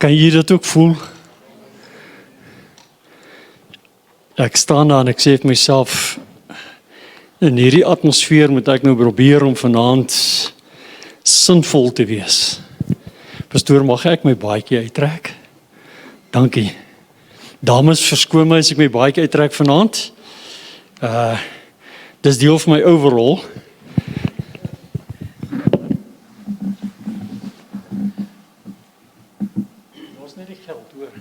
Kan jy dit ook voel? Ek staan daar en ek sê vir myself, in hierdie atmosfeer moet ek nou probeer om vanaand sinvol te wees. Pastoor, mag ek my baadjie uittrek? Dankie. Dames, verskoon my as ek my baadjie uittrek vanaand. Dis deel van my overall. Daar's net die geld, hoor.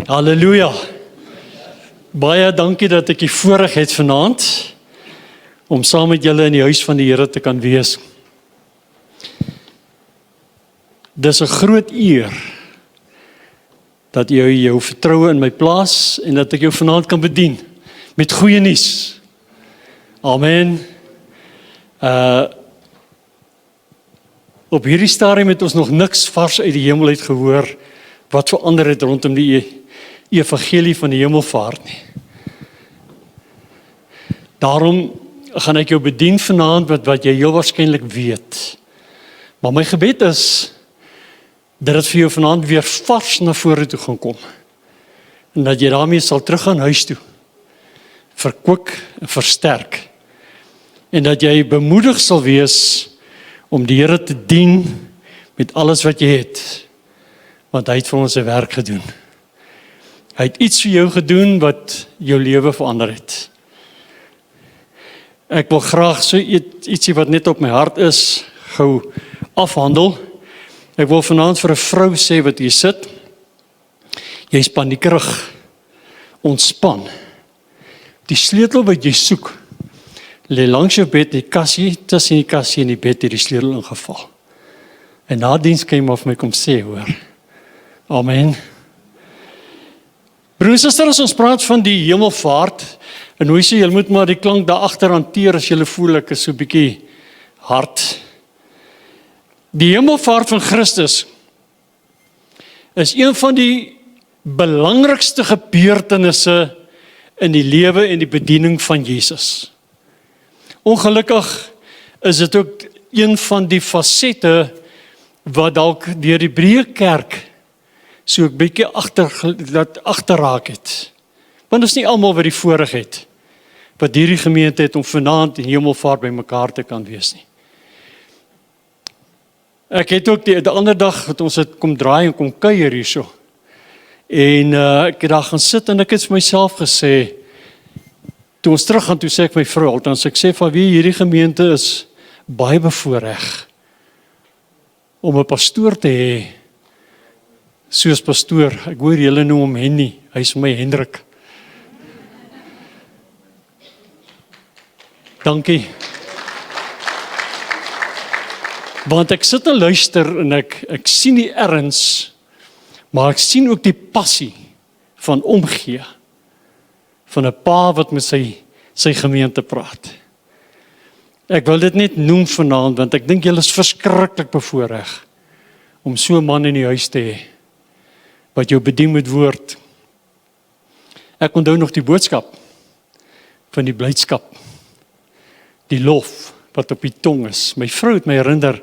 Halleluja. Baie dankie dat ek die voorreg het vanaand om saam met julle in die huis van die Here te kan wees. Dis 'n groot eer dat jy jou vertroue in my plaas en dat ek jou vanaand kan bedien met goeie nuus. Amen. Op hierdie stadium het ons nog niks vars uit die hemel uit gehoor wat verander het rondom die evangelie van die hemelvaart nie. Daarom gaan ek jou bedien vanaand met wat jy heel waarskynlik weet. Maar my gebed is dat dit vir jou vanaand weer vars na vore toe gaan kom. En dat jy daarmee sal teruggaan huis toe. Verkoop en versterk. En dat jy bemoedig sal wees om die Here te dien met alles wat jy het. Want hy het vir ons 'n werk gedoen. Hy het iets vir jou gedoen wat jou lewe verander het. Ek wil graag so ietsie wat net op my hart is, gou afhandel. Ek wil vanaand vir 'n vrou sê wat hier sit. Jy's paniekerig. Ontspan. Die sleutel wat jy soek, lê langs jou bed, die kassie, tussen die kassie en die bed het die sleutel ingeval. En na diens kan jy maar vir my kom sê, hoor. Amen. Broers en susters, ons praat van die hemelvaart, en hoe sê, jy moet maar die klank daar agter hanteer as jy voel ek is so 'n bietjie hard. Die hemelvaart van Christus is een van die belangrikste gebeurtenisse in die lewe en die bediening van Jesus. Ongelukkig is dit ook een van die fasette wat dalk deur die Hebreë kerk so 'n bietjie agterraak het. Want dit is nie almal wat die voorreg het wat hierdie gemeente het om vanaand die hemelvaart by mekaar te kan wees nie. Ek het ook die ander dag wat ons het kom draai en kom kuier hierso. En ek het daar gaan sit en ek het vir myself gesê, toe ons terug gaan, toe sê ek my vrou, althans ek sê van wie hierdie gemeente is baie bevoorreg om 'n pastoor te hê, soos pastoor. Ek hoor julle noem hom Henny, hy is vir my Hendrik. Dankie. Want ek sit en luister en ek sien die erns, maar ek sien ook die passie van omgee, van 'n pa wat met sy gemeente praat. Ek wil dit net noem vanaand, want ek dink julle is verskriklik bevoorreg om so 'n man in die huis te hê, wat jou bedien met woord. Ek onthou nog die boodskap van die blydskap, die lof wat op die tong is. My vrou het my herinner,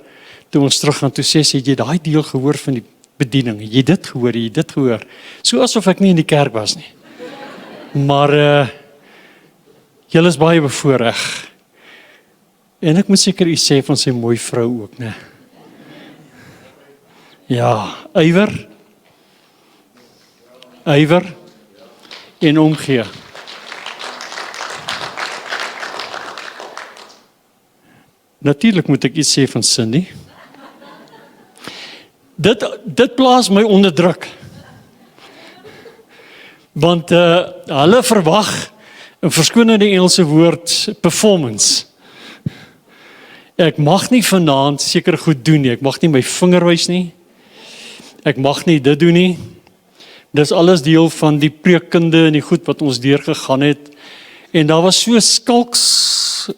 toe ons terug gaan, toe sê sy, het jy daai deel gehoor van die bediening, jy dit gehoor, so asof ek nie in die kerk was nie. Maar, julle is baie bevoorreg, en ek moet seker iets sê van sy mooi vrou ook, né? Ja, ywer en omgee. Natuurlik moet ek iets sê van Cindy. Dit plaas my onder druk. Want hulle verwag, en verskoon nou die Engelse woord, performance. Ek mag nie vanaand seker goed doen nie, ek mag nie my vinger wys nie, ek mag nie dit doen nie. Dis alles deel van die preekkunde en die goed wat ons deurgegaan het. En daar was so skalks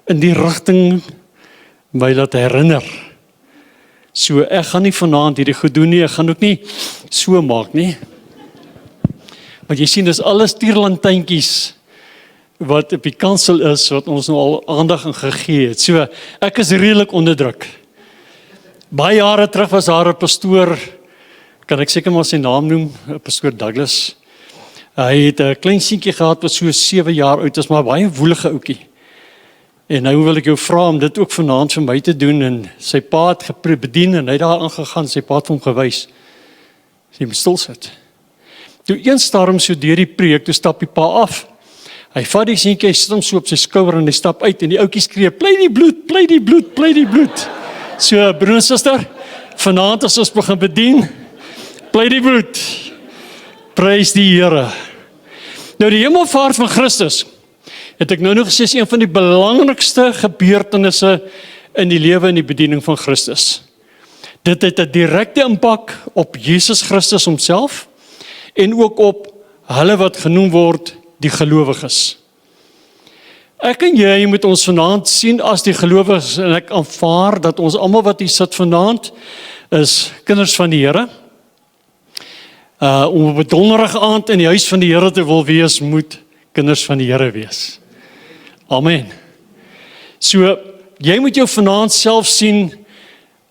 in die rigting my laat herinner. So ek gaan nie vanaand hierdie goed doen nie, ek gaan ook nie so maak nie. Want jy sien, dis alles tierlantynkies wat op die kansel is, wat ons nou al aandag aan gegee het. So ek is redelik onder druk. Baie jare terug was daar 'n pastoor, kan ek seker maar sy naam noem, pastoor Douglas. Hy het 'n klein seentjie gehad wat so 7 jaar oud is, maar baie woelige ouetjie. En nou wil ek jou vra om dit ook vanaand vir my te doen, en sy pa het bedien en hy het daar aangegaan, sy pa het hom gewys. Sy moet stil sit. Toe een storm so deur die preek, toe stap die pa af. Hy vat die seentjie, hy sit hom so op sy skouer en hy stap uit en die ouetjie skree, "Plei die bloed, plei die bloed, plei die bloed." So broer en suster, vanaand as ons begin bedien, plei die bloed. Prys die Here. Nou die hemelvaart van Christus, het ek nou nog gesê, is een van die belangrikste gebeurtenisse in die lewe en die bediening van Christus. Dit het 'n direkte impak op Jesus Christus homself en ook op hulle wat genoem word die gelowiges. Ek en jy moet ons vanaand sien as die gelowiges, en ek aanvaar dat ons almal wat hier sit vanaand is kinders van die Here. Om op 'n donderige aand in die huis van die Here te wil wees, moet kinders van die Here wees. Amen. So, jy moet jou vanaand self sien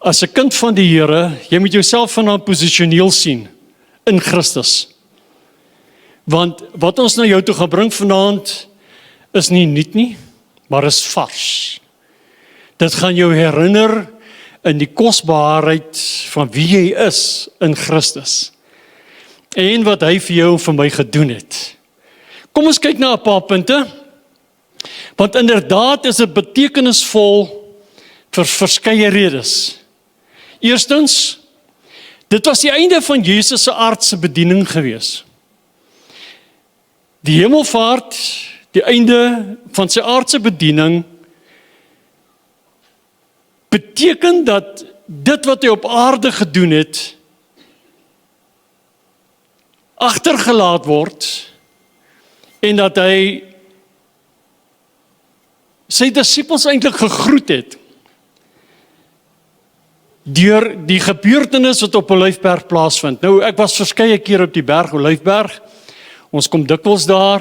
as 'n kind van die Here, jy moet jouself vanaand posisioneel sien in Christus. Want wat ons na jou toe gaan bring vanaand is nie nuut nie, maar is vars. Dit gaan jou herinner in die kosbaarheid van wie jy is in Christus. En wat hy vir jou en vir my gedoen het. Kom ons kyk na 'n paar punte. Want inderdaad is dit betekenisvol vir verskeie redes. Eerstens, dit was die einde van Jesus se aardse bediening gewees. Die hemelvaart, die einde van sy aardse bediening, beteken dat dit wat hy op aarde gedoen het, agtergelaat word, en dat hy sy disippels eintlik gegroet het, deur die gebeurtenis wat op Olyfberg plaasvind. Nou, ek was verskeie keer op die berg Olyfberg, ons kom dikwels daar,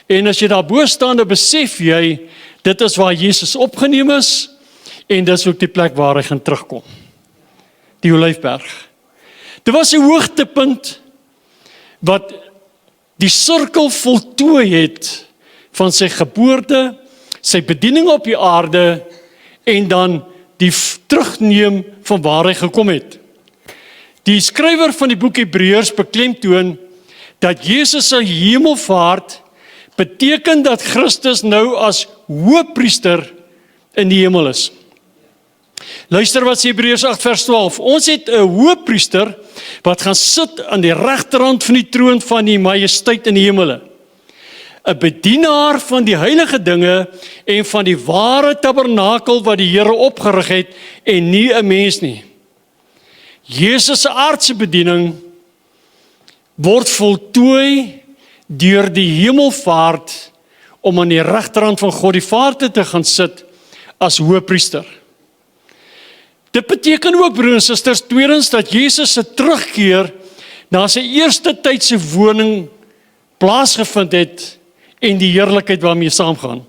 en as jy daar bo staan, dan besef jy, dit is waar Jesus opgeneem is, en dit is ook die plek waar hy gaan terugkom. Die Olyfberg. Dit was 'n hoogtepunt, wat die sirkel voltooi het, van sy geboorte, sy bediening op die aarde, en dan die terugneem van waar hy gekom het. Die skrywer van die boek Hebreërs beklemtoon, dat Jesus se hemelvaart beteken dat Christus nou as hoëpriester in die hemel is. Luister wat sê Hebreërs 8 vers 12. Ons het 'n hoëpriester wat gaan sit aan die regterhand van die troon van die majesteit in die hemele. 'n Bedienaar van die heilige dinge en van die ware tabernakel wat die Here opgerig het en nie 'n mens nie. Jesus se aardse bediening word voltooi deur die hemelvaart om aan die regterhand van God die Vader te gaan sit as hoëpriester. Dit beteken ook, broers en susters, tweedens dat Jesus se terugkeer na sy eerste tydse woning plaasgevind het en die heerlikheid waarmee saamgaan.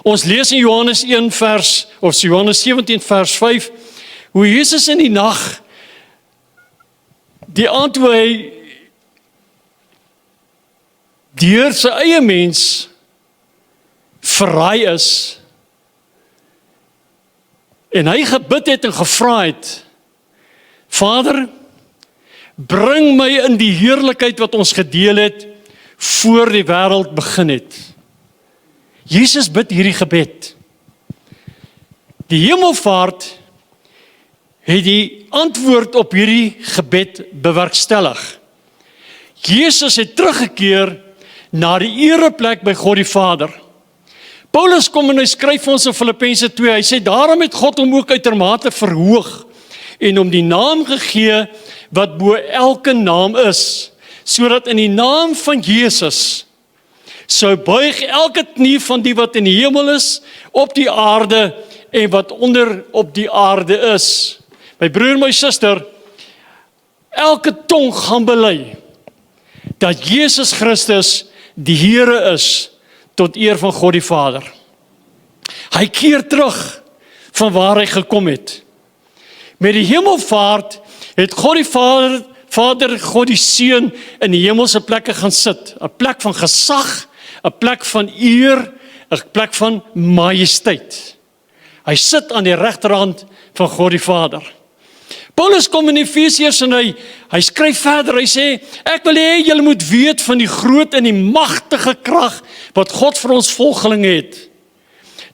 Ons lees in Johannes 1 vers, of Johannes 17 vers 5, hoe Jesus in die nag, die aand toe hy deur sy eie mens verraai is, en hy gebid het en gevra het, Vader, bring my in die heerlikheid wat ons gedeel het, voor die wêreld begin het. Jesus bid hierdie gebed. Die hemelvaart het die antwoord op hierdie gebed bewerkstellig. Jesus het teruggekeer na die ereplek by God die Vader. Paulus kom en hy skryf vir ons in Filippense 2, hy sê, daarom het God hom ook uitermate verhoog, en hom die naam gegee, wat bo elke naam is, sodat in die naam van Jesus, sou buig elke knie van die wat in die hemel is, op die aarde, en wat onder op die aarde is. My broer, my suster, elke tong gaan bely, dat Jesus Christus die Here is, tot eer van God die Vader. Hy keer terug van waar hy gekom het. Met die hemelvaart het God die Vader, God die Seun in die hemelse plekke gaan sit. 'n plek van gesag, 'n plek van eer, 'n plek van majesteit. Hy sit aan die regterhand van God die Vader. Paulus kom in Efesiërs en hy skryf verder, hy sê, ek wil hê julle moet weet van die groot en die magtige krag wat God vir ons volgelinge het.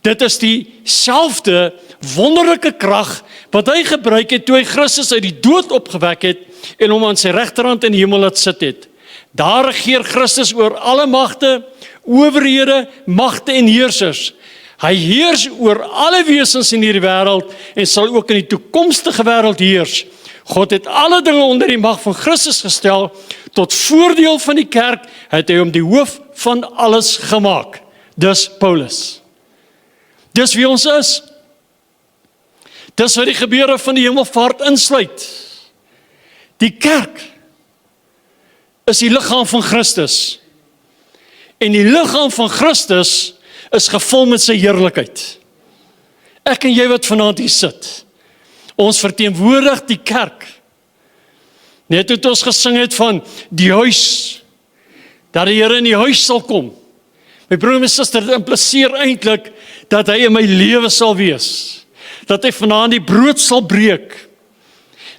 Dit is dieselfde wonderlike krag wat hy gebruik het toe hy Christus uit die dood opgewek het en hom aan sy regterhand in die hemel laat sit het. Daar regeer Christus oor alle magte, owerhede, magte en heersers. Hy heers oor alle wesens in hierdie wêreld en sal ook in die toekomstige wêreld heers. God het alle dinge onder die mag van Christus gestel, tot voordeel van die kerk het hy hom die hoof van alles gemaak. Dis Paulus. Dis wie ons is. Dis wat die gebeure van die hemelvaart insluit. Die kerk is die liggaam van Christus. En die liggaam van Christus is gevul met sy heerlikheid. Ek en jy wat vanaand hier sit, ons verteenwoordig die kerk. Net toe ons gesing het van die huis, dat die Here in die huis sal kom. My broer en my suster, dit impliseer eintlik dat hy in my lewe sal wees. Dat hy vanaand die brood sal breek.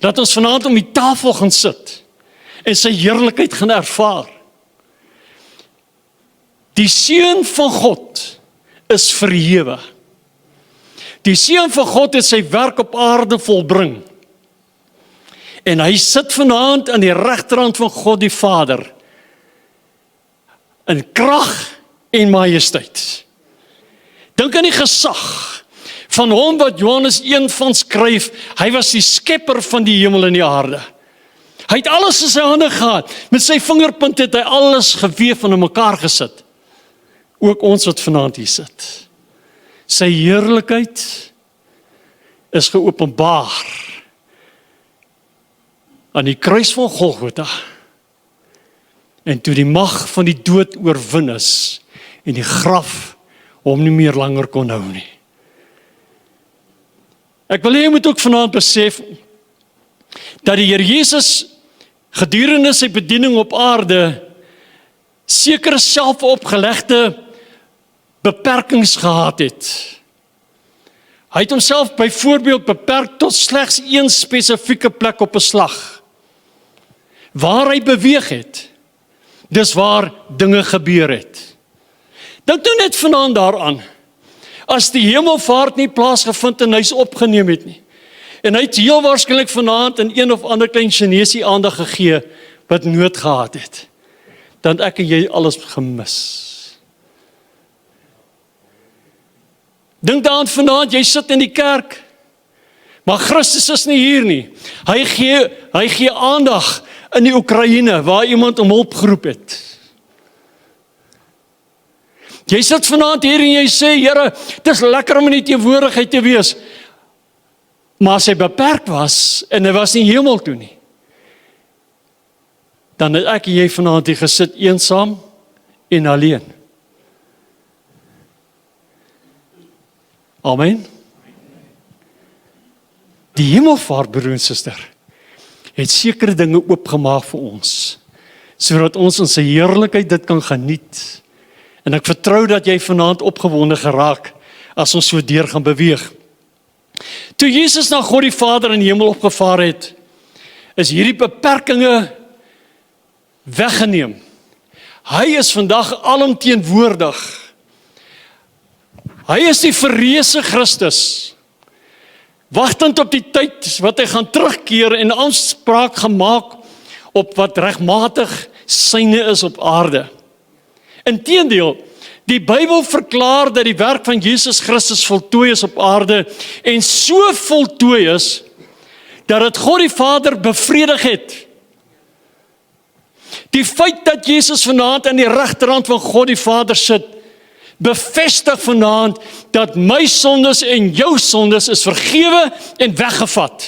Dat ons vanaand om die tafel gaan sit en sy heerlikheid gaan ervaar. Die Seun van God is verhewe. Die Seun van God het sy werk op aarde volbring. En hy sit vanaand aan die regterhand van God die Vader in krag en majesteit. Dink aan die gesag van hom wat Johannes 1 van skryf. Hy was die skepper van die hemel en die aarde. Hy het alles in sy hande gehad. Met sy vingerpunt het hy alles geweef en in mekaar gesit. Ook ons wat vanaand hier sit. Sy heerlikheid is geopenbaar aan die kruis van Golgotha. En toe die mag van die dood oorwin is en die graf hom nie meer langer kon hou nie. Ek wil hê jy moet ook vanaand besef dat die Here Jesus gedurende sy bediening op aarde sekere selfopgelegde beperkings gehad het. Hy het homself byvoorbeeld beperk tot slegs een spesifieke plek op 'n slag. Waar hy beweeg het, dis waar dinge gebeur het. Dink nou net vanaand daaraan, as die hemelvaart nie plaasgevind en hy's opgeneem het nie, en hy het heel waarskynlik vanaand in een of ander klein Chinese aandag gegee, wat nood gehad het, dan ek en jy alles gemis. Dink daaraan vanaand, jy sit in die kerk, maar Christus is nie hier nie. Hy gee aandag in die Oekraïne, waar iemand om hulp geroep het. Jy sit vanaand hier en jy sê, Here, dit is lekker om in die teenwoordigheid te wees. Maar as hy beperk was, en hy was nie hemel toe nie, dan het ek en jy vanaand hier gesit, eensaam en alleen. Amen. Die hemelvaart, broer en suster, het sekere dinge oopgemaak vir ons, sodat ons in sy heerlikheid dit kan geniet. En ek vertrou dat jy vanaand opgewonde geraak, as ons so deur gaan beweeg. Toe Jesus na God die Vader in die hemel opgevaar het, is hierdie beperkinge weggeneem. Hy is vandag alomteenwoordig. Hy is die verreëse Christus, wagtend op die tyd wat hy gaan terugkeer en aanspraak gemaak op wat regmatig syne is op aarde. Inteendeel, die Bybel verklaar dat die werk van Jesus Christus voltooi is op aarde en so voltooi is dat dit God die Vader bevredig het. Die feit dat Jesus vanaand aan die regterhand van God die Vader sit, bevestig vanaand dat my sondes en jou sondes is vergewe en weggevat.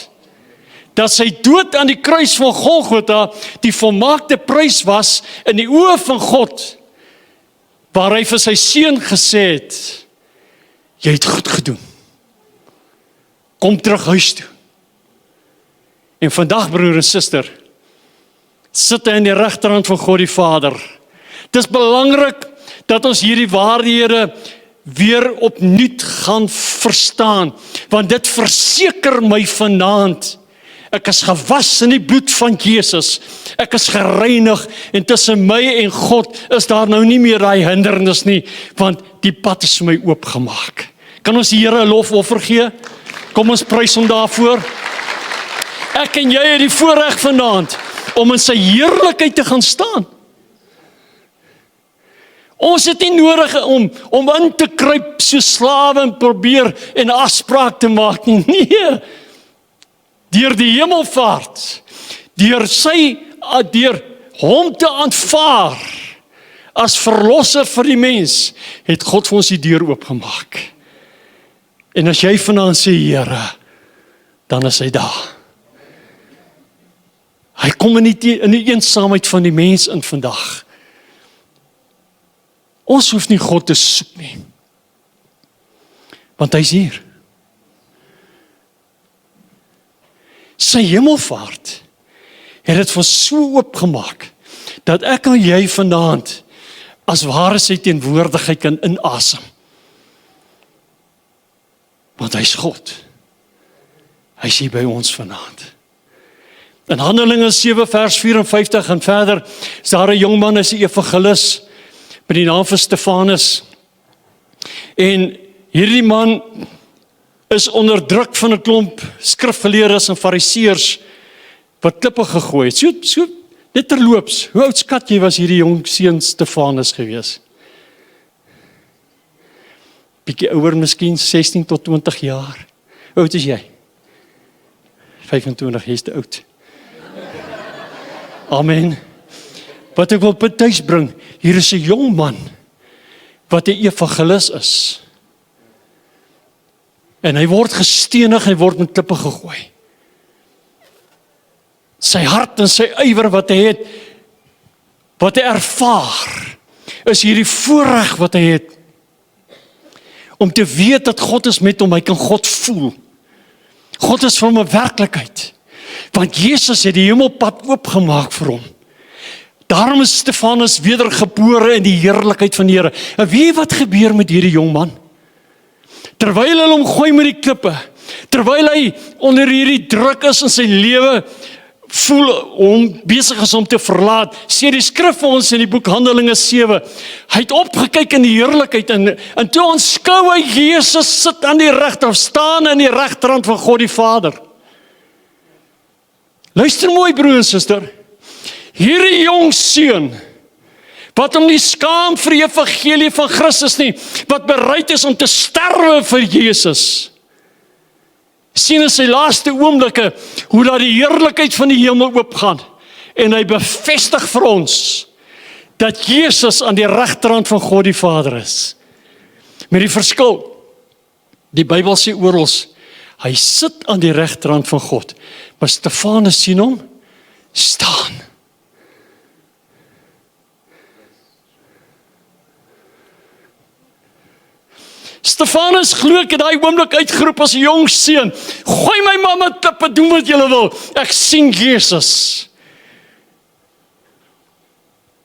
Dat sy dood aan die kruis van Golgotha die volmaakte prys was in die oë van God, waar hy vir sy seun gesê het, jy het goed gedoen. Kom terug huis toe. En vandag, broer en suster, sit hy in die regterhand van God die Vader. Dit is belangrik dat ons hierdie waarhede weer opnuut gaan verstaan, want dit verseker my vanaand, ek is gewas in die bloed van Jesus, ek is gereinig, en tussen my en God is daar nou nie meer daai hindernis nie, want die pad is vir my oopgemaak. Kan ons die Here 'n lofoffer gee? Kom ons prys hom daarvoor. Ek en jy het die voorreg vanaand om in sy heerlikheid te gaan staan. Ons het nie nodig om in te kruip so slawe en probeer en afspraak te maak nie. Nee. Deur die hemelvaart, deur hom te aanvaar as verlosser vir die mens, het God vir ons die deur oopgemaak. En as jy vanaand sê, Here, dan is hy daar. Hy kom in die eensaamheid van die mens in vandag. Ons hoef nie God te soek nie, want hy is hier. Sy hemelvaart het dit vir so oopgemaak, dat ek en jy vanaand as ware sy teenwoordigheid kan inasem. Want hy is God. Hy is hier by ons vanaand. In Handelinge 7 vers 54 en verder, is daar 'n jong man, is 'n evangelis, met die naam van Stefanus. En hierdie man is onder druk van 'n klomp skrifgeleerdes en fariseërs wat klippe gegooi het. So dit terloops, hoe oud skat jy was hierdie jong seun Stefanus gewees? Bietjie ouer miskien, 16 tot 20 jaar. Hoe oud is jy? 25, jy is te oud. Amen. Wat ek wil tuis bring, hier is 'n jong man, wat 'n evangelis is. En hy word gestenig, hy word met klippe gegooi. Sy hart en sy ywer wat hy het, wat hy ervaar, is hierdie voorreg wat hy het, om te weet dat God is met hom, hy kan God voel. God is vir hom 'n werklikheid, want Jesus het die hemelpad oopgemaak vir hom. Daarom is Stefanus wedergebore in die heerlikheid van die Here. En weet jy wat gebeur met hierdie jong man? Terwyl hulle hom gooi met die klippe, terwyl hy onder hierdie druk is in sy lewe, voel hom besig is om te verlaat, sê die skrif vir ons in die boek Handelinge 7, hy het opgekyk in die heerlikheid, en toe aanskou hy Jesus sit aan die regter, staan aan die regterhand van God die Vader. Luister mooi, broer en suster, hierdie jong seun, wat hom nie skaam vir die evangelie van Christus nie, wat bereid is om te sterwe vir Jesus, sien in sy laaste oomblikke, hoe dat die heerlikheid van die hemel oopgaan, en hy bevestig vir ons, dat Jesus aan die regterhand van God die Vader is. Met die verskil, die Bybel sê oral, hy sit aan die regterhand van God, maar Stefanus sien hom, staan. Stefanus glo ek het daai oomblik uitgeroep as 'n jong seun, gooi my mamma klippe, doen wat julle wil, ek sien Jesus.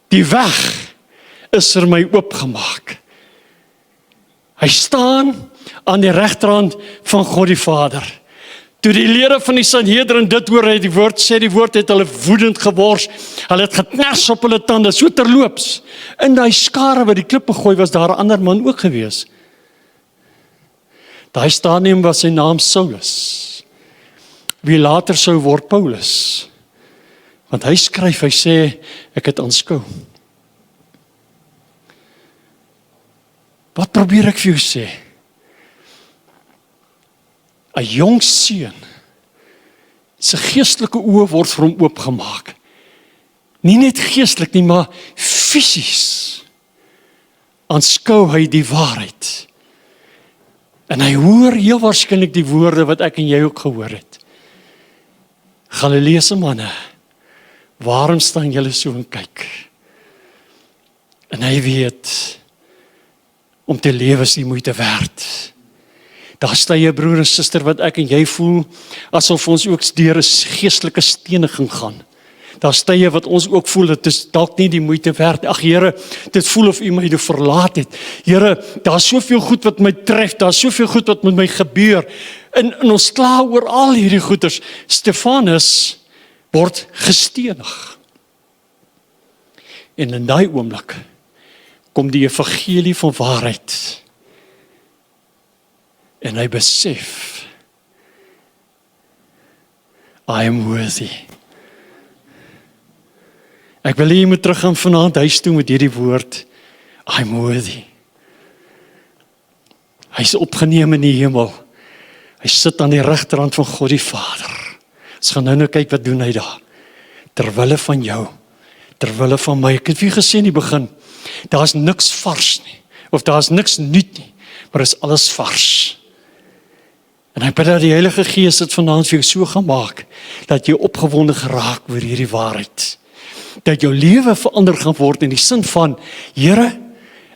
Die weg is vir my oopgemaak. Hy staan aan die regterhand van God die Vader. Toe die lede van die Sanhedrin dit hoor, het die woord het hulle woedend gewors, hulle het geknars op hulle tande, so terloops. In daai skare wat die klippe gooi, was daar 'n ander man ook gewees. Daai stadium was sy naam Saulus, wie later sou word Paulus. Want hy skryf, hy sê, ek het aanskou. Wat probeer ek vir jou sê? 'n Jong seun, sy geestelike oë word vir hom oopgemaak. Nie net geestelik nie, maar fisies aanskou hy die waarheid. En hy hoor heel waarskynlik die woorde wat ek en jy ook gehoor het. Galileese manne, waarom staan julle so en kyk? En hy weet, om te lewe is die moeite werd. Daar staan jy broer en suster wat ek en jy voel asof ons ook deur 'n geestelike steniging gaan. Daar staan jy wat ons ook voel dit is dalk nie die moeite werd. Ag Here, dit voel of U my verlaat het. Here, daar's soveel goed wat my tref, daar's soveel goed wat met my gebeur. En ons kla oor al hierdie goeters. Stefanus word gestenig. En in daai oomblik kom die evangelie van waarheid. En hy besef, I am worthy. Ek wil jy moet teruggaan vanaand huis toe met hierdie woord, I am worthy. Hy is opgeneem in die hemel. Hy sit aan die regterhand van God die Vader. Ons gaan nou kyk wat doen hy daar. Terwille van jou, terwille van my. Ek het vir gesê in die begin, daar's niks vars nie, of daar's niks nuut nie, maar is alles vars. En ek bid dat die Heilige Gees het vanaand vir jou so gemaak, dat jy opgewonde geraak oor hierdie waarheid. Dat jou lewe verander gaan word in die sin van, Here,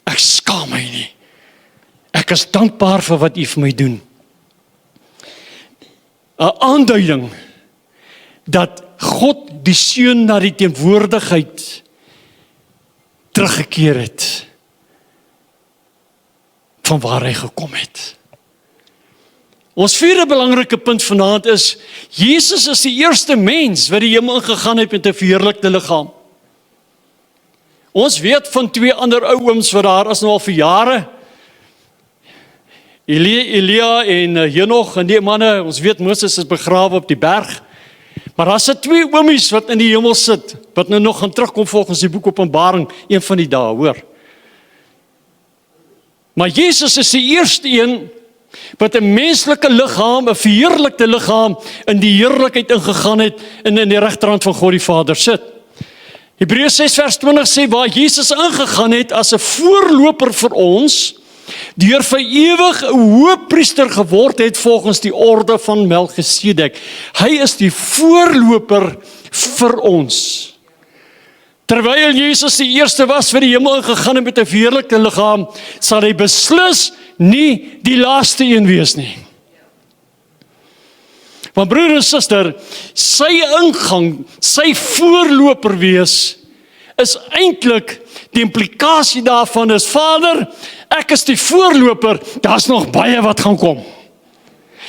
ek skaam my nie. Ek is dankbaar vir wat U vir my doen. 'n Aanduiding dat God die Seun na die teenwoordigheid teruggekeer het van waar hy gekom het. Ons vierde belangrike punt vanaand is, Jesus is die eerste mens wat die hemel ingegaan het met 'n verheerlikte liggaam. Ons weet van twee ander ou ooms wat daar is nou al vir jare. Elia en Henoch en die manne, ons weet Moses is begrawe op die berg. Maar daar is twee oomies wat in die hemel sit, wat nou nog gaan terugkom volgens die boek Openbaring, een van die dae, hoor. Maar Jesus is die eerste een wat 'n menslike liggaam, 'n verheerlikte liggaam in die heerlikheid ingegaan het en in die regterhand van God die Vader sit. Hebreërs 6 vers 20 sê waar Jesus ingegaan het as 'n voorloper vir ons, deur vir ewig 'n hoëpriester geword het volgens die orde van Melchisedek. Hy is die voorloper vir ons. Terwyl Jesus die eerste was vir die hemel ingegaan het met 'n verheerlikte liggaam, sal hy beslis nie die laaste een wees nie. Want broer en suster, sy ingang, sy voorloper wees, is eintlik die implikasie daarvan is, Vader, ek is die voorloper, daar's nog baie wat gaan kom.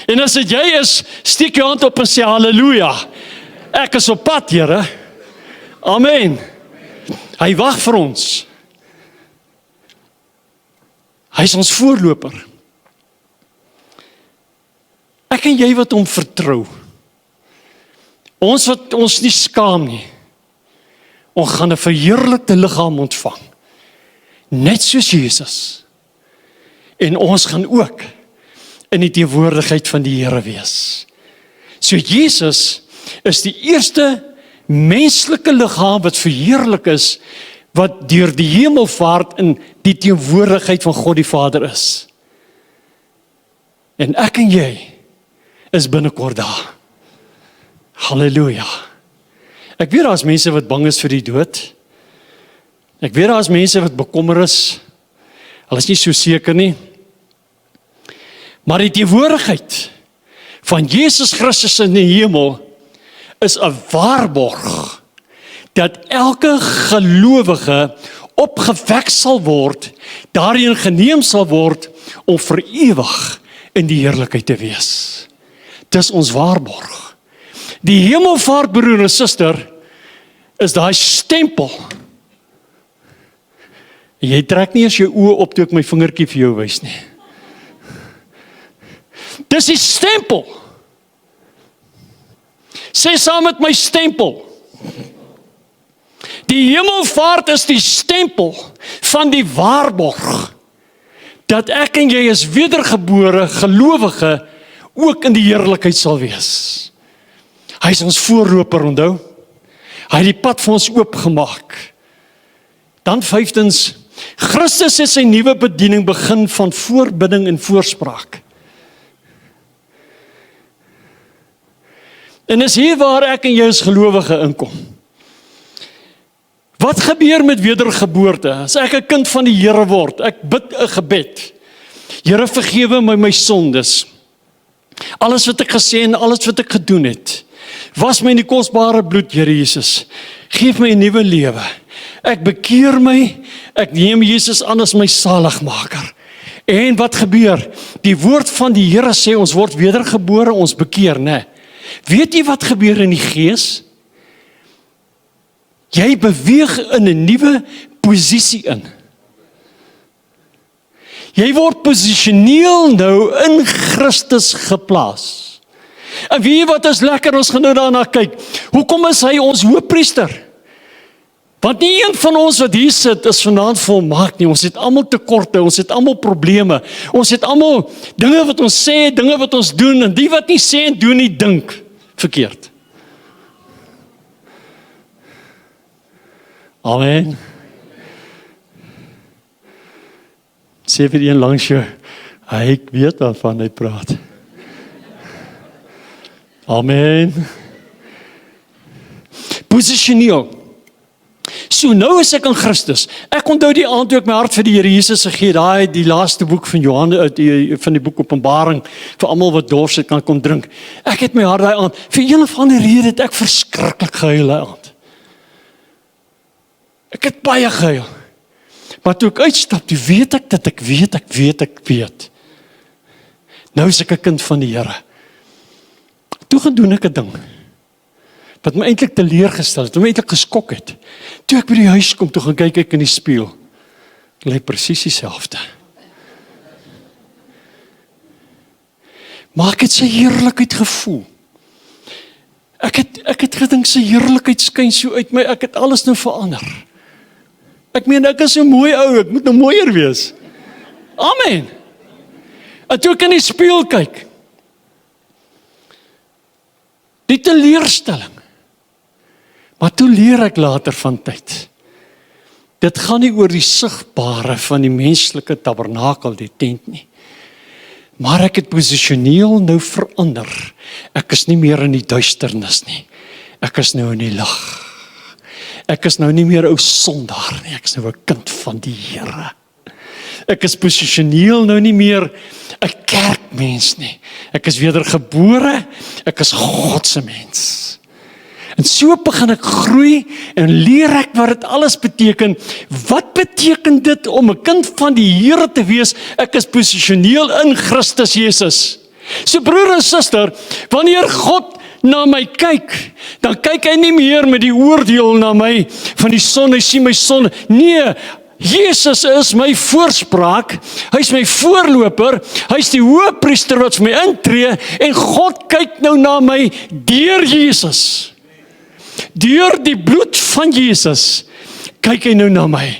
En as dit jy is, steek jou hand op en sê halleluja. Ek is op pad, Here. Amen. Hy wag vir ons. Hy is ons voorloper. Ek en jy wat hom vertrou. Ons wat ons nie skaam nie. Ons gaan 'n verheerlikte liggaam ontvang. Net soos Jesus. En ons gaan ook in die teenwoordigheid van die Here wees. So Jesus is die eerste menslike liggaam wat verheerlik is, wat deur die hemelvaart in die teenwoordigheid van God die Vader is. En ek en jy is binnekort daar. Halleluja. Ek weet daar is mense wat bang is vir die dood. Ek weet daar is mense wat bekommer is. Hulle is nie so seker nie. Maar die teenwoordigheid van Jesus Christus in die hemel is 'n waarborg dat elke gelowige opgewek sal word, daarin geneem sal word om vir ewig in die heerlikheid te wees. Dis ons waarborg. Die hemelvaart, broer en suster, is daai stempel. Jy trek nie eens jou oë op toe ek my vingertjie vir jou wys nie. Dis die stempel. Sê saam met my stempel. Die hemelvaart is die stempel van die waarborg dat ek en jy as wedergebore gelowige ook in die heerlikheid sal wees. Hy is ons voorloper, onthou. Hy het die pad vir ons oopgemaak. Dan vyftens, Christus het sy nuwe bediening begin van voorbidding en voorspraak. En is hier waar ek en jy as gelowige inkom. Wat gebeur met wedergeboorte? As ek 'n kind van die Here word, ek bid 'n gebed. Here, vergewe my sondes. Alles wat ek gesê en alles wat ek gedoen het. Was my in die kosbare bloed, Here Jesus. Geef my 'n nuwe lewe. Ek bekeer my, ek neem Jesus aan as my saligmaker. En wat gebeur? Die woord van die Here sê, ons word wedergebore, ons bekeer, né? Weet jy wat gebeur in die gees? Jy beweeg in 'n nuwe posisie in. Jy word posisioneel nou in Christus geplaas. En weet jy wat is lekker, ons gaan nou daarna kyk. Hoekom is hy ons hoëpriester? Want nie een van ons wat hier sit is vanaand volmaak nie. Ons het almal tekorte, ons het almal probleme. Ons het almal dinge wat ons sê, dinge wat ons doen, en die wat nie sê en doen nie, dink verkeerd. Amen. Sê vir een langs jou, hy weet waarvan hy praat. Amen. Posisioneel. So nou is ek in Christus. Ek onthou die aand toe ek my hart vir die Here Jesus gegee, daai die laaste boek van Johannes van die boek Openbaring vir almal wat dors het kan kom drink. Ek het my hart daai aand vir een of ander rede het ek verskriklik gehuil daai aand. Ek het baie gehuil. Maar toe ek uitstap, toe weet ek dat ek weet. Nou is ek 'n kind van die Here. Toe gedoen ek 'n ding wat my eintlik teleurgestel het, wat my eintlik geskok het. Toe ek by die huis kom, toe gaan kyk ek in die spieël. Lyk presies dieselfde. Maar ek het sy heerlikheid gevoel. Ek het gedink sy heerlikheid skyn so uit my, ek het alles nou verander. Ek meen, ek is so mooi ou, ek moet nou mooier wees. Amen. En toe ek in die spieël kyk, die teleurstelling. Maar toe leer ek later van tyd. Dit gaan nie oor die sigbare van die menslike tabernakel, die tent nie. Maar ek het posisioneel nou verander. Ek is nie meer in die duisternis nie. Ek is nou in die lig. Ek is nou nie meer ou sondaar nie, ek is nou 'n kind van die Here. Ek is posisioneel nou nie meer 'n kerkmens nie. Ek is wedergebore, ek is God se mens. En so begin ek groei en leer ek wat dit alles beteken. Wat beteken dit om 'n kind van die Here te wees? Ek is posisioneel in Christus Jesus. So broer en suster, wanneer God na my kyk, dan kyk hy nie meer met die oordeel na my van die sonde, hy sien my sonde. Nee, Jesus is my voorspraak, hy is my voorloper, hy is die hoëpriester wat vir my intree, en God kyk nou na my deur Jesus. Deur die bloed van Jesus, kyk hy nou na my.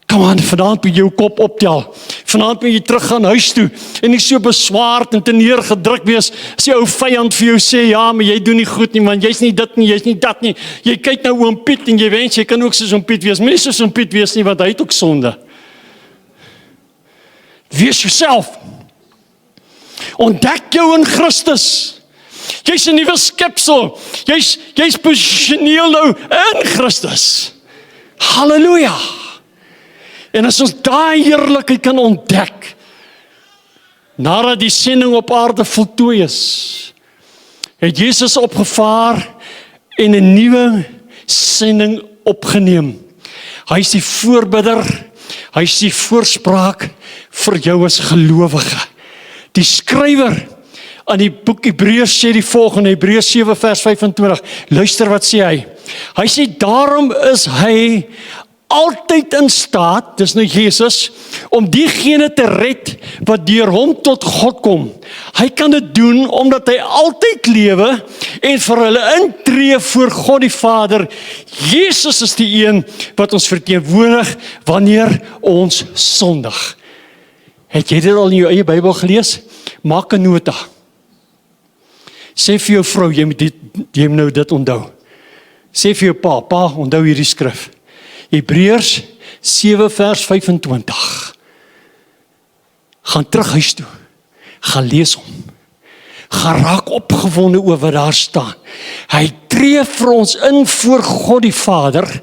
Kom aan, vanaand moet jy jou kop optel. Vanaand moet jy terug gaan huis toe en nie so beswaard en te neergedruk wees as die ou vyand vir jou sê, ja, maar jy doen nie goed nie, man, jy's nie dit nie, jy's nie dat nie. Jy kyk nou oom Piet en jy wens jy kan ook soos oom Piet wees. Maar nie soos oom Piet wees nie, want hy het ook sonde. Wees jouself. Ontdek jou in Christus. Jy's 'n nuwe skepsel. Jy's posisioneel nou in Christus. Halleluja. En as ons daai heerlikheid kan ontdek, nadat die sending op aarde voltooi is, het Jesus opgevaar en 'n nuwe sending opgeneem. Hy is die voorbidder, hy is die voorspraak vir jou as gelowige. Die skrywer aan die boek Hebreërs sê die volgende, Hebreërs 7 vers 25, luister wat sê hy. Hy sê, daarom is hy altyd in staat, dis nou Jesus, om diegene te red wat deur hom tot God kom. Hy kan dit doen omdat hy altyd lewe en vir hulle intree voor God die Vader. Jesus is die een wat ons verteenwoordig wanneer ons sondig. Het jy dit al in jou eie Bybel gelees? Maak 'n nota. Sê vir jou vrou, jy moet nou dit onthou. Sê vir jou pa, onthou hierdie skrif. Hebreërs 7 vers 25. Gaan terug huis toe. Gaan lees hom. Gaan raak opgewonde oor wat daar staan. Hy tree vir ons in voor God die Vader.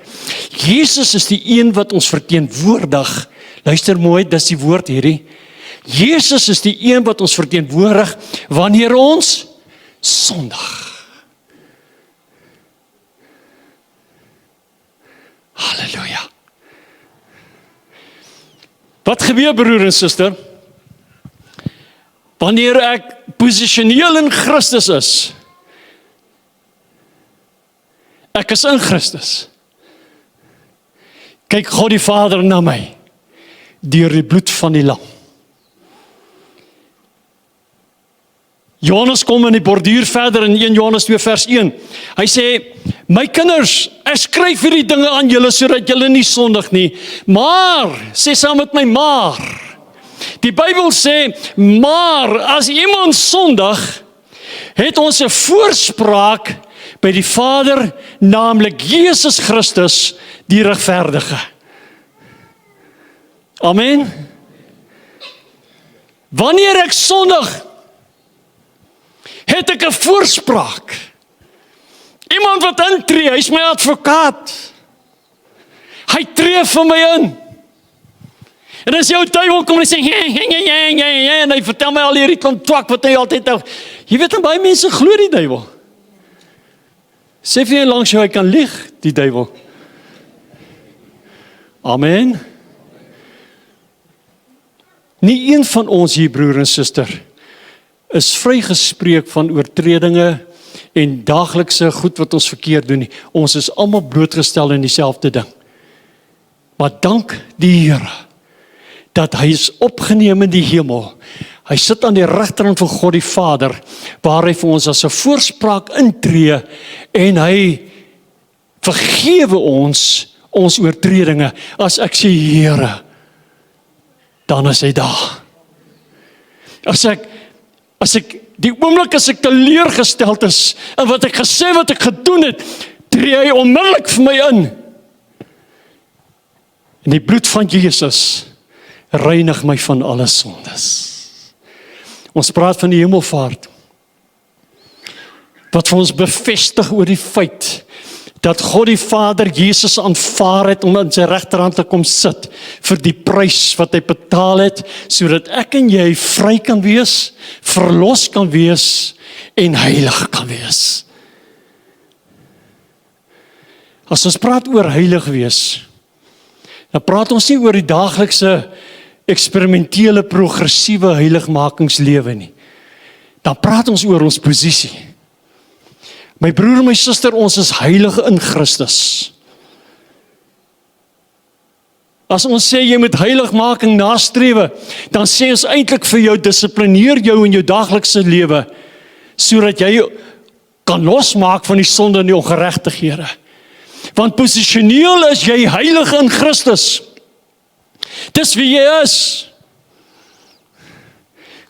Jesus is die een wat ons verteenwoordig. Luister mooi, dis die woord hierdie. Jesus is die een wat ons verteenwoordig wanneer ons sondig. Halleluja. Wat gebeur, broer en suster? Wanneer ek posisioneel in Christus is, ek is in Christus, kyk God die Vader na my, deur die bloed van die lam. Johannes kom in die borduur verder in 1 Johannes 2 vers 1. Hy sê, my kinders, ek skryf hierdie dinge aan julle sodat julle nie sondig nie. Maar, sê saam met my, maar. Die Bybel sê, maar as iemand sondig, het ons 'n voorspraak by die Vader, naamlik Jesus Christus, die regverdige. Amen. Wanneer ek sondig, het ek 'n voorspraak. Iemand wat intree, hy is my advokaat. Hy tree vir my in. En as jou duiwel kom en hy sê, en hy vertel my al hierdie klomp twak wat hy altyd nou. Jy weet, en baie mense glo die duiwel. Sê vir jy langs jou, hy kan lieg, die duiwel. Amen. Nie een van ons hier, broer en suster, is vrygespreek van oortredinge en daaglikse goed wat ons verkeerd doen nie. Ons is almal blootgestel in dieselfde ding. Maar dank die Here, dat hy is opgeneem in die hemel. Hy sit aan die regterhand van God die Vader, waar hy vir ons as 'n voorspraak intree, en hy vergewe ons oortredinge. As ek sê Here, dan is hy daar. As ek die oomblik as ek teleurgesteld is in wat ek gesê, wat ek gedoen het, tree hy onmiddellik vir my in. En die bloed van Jesus reinig my van alle sondes. Ons praat van die hemelvaart, wat vir ons bevestig oor die feit dat God die Vader Jesus aanvaar het om in sy regterhand te kom sit vir die prys wat hy betaal het, sodat ek en jy vry kan wees, verlos kan wees en heilig kan wees. As ons praat oor heilig wees, dan praat ons nie oor die daaglikse eksperimentele progressiewe heiligmakingslewe nie. Dan praat ons oor ons posisie. My broer en my suster, ons is heilig in Christus. As ons sê jy moet heiligmaking nastrewe, dan sê ons eintlik vir jou, dissiplineer jou in jou daaglikse lewe, sodat jy kan losmaak van die sonde en die ongeregtighede. Want posisioneel is jy heilig in Christus. Dis wie jy is.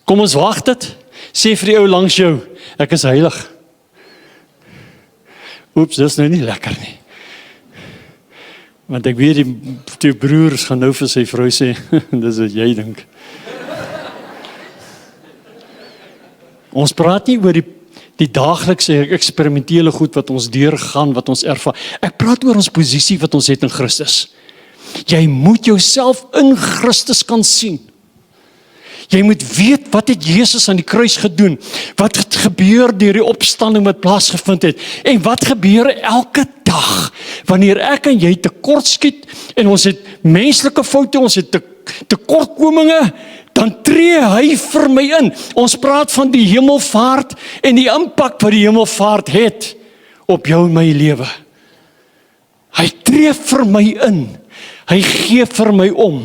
Kom ons wag dit. Sê vir die ou langs jou, ek is heilig. Oeps, dis nou nie lekker nie. Want ek weet die twee broers gaan nou vir sy vrou sê, dis wat jy dink. Ons praat nie oor die daaglikse eksperimentele goed wat ons deurgaan, wat ons ervaar. Ek praat oor ons posisie wat ons het in Christus. Jy moet jouself in Christus kan sien. Jy moet weet, wat het Jesus aan die kruis gedoen? Wat het gebeur deur die opstanding wat plaasgevind het? En wat gebeur elke dag, wanneer ek en jy tekortskiet, en ons het menslike foute, ons het tekortkominge, dan tree hy vir my in. Ons praat van die hemelvaart, en die impak wat die hemelvaart het, op jou en my lewe. Hy tree vir my in. Hy gee vir my om.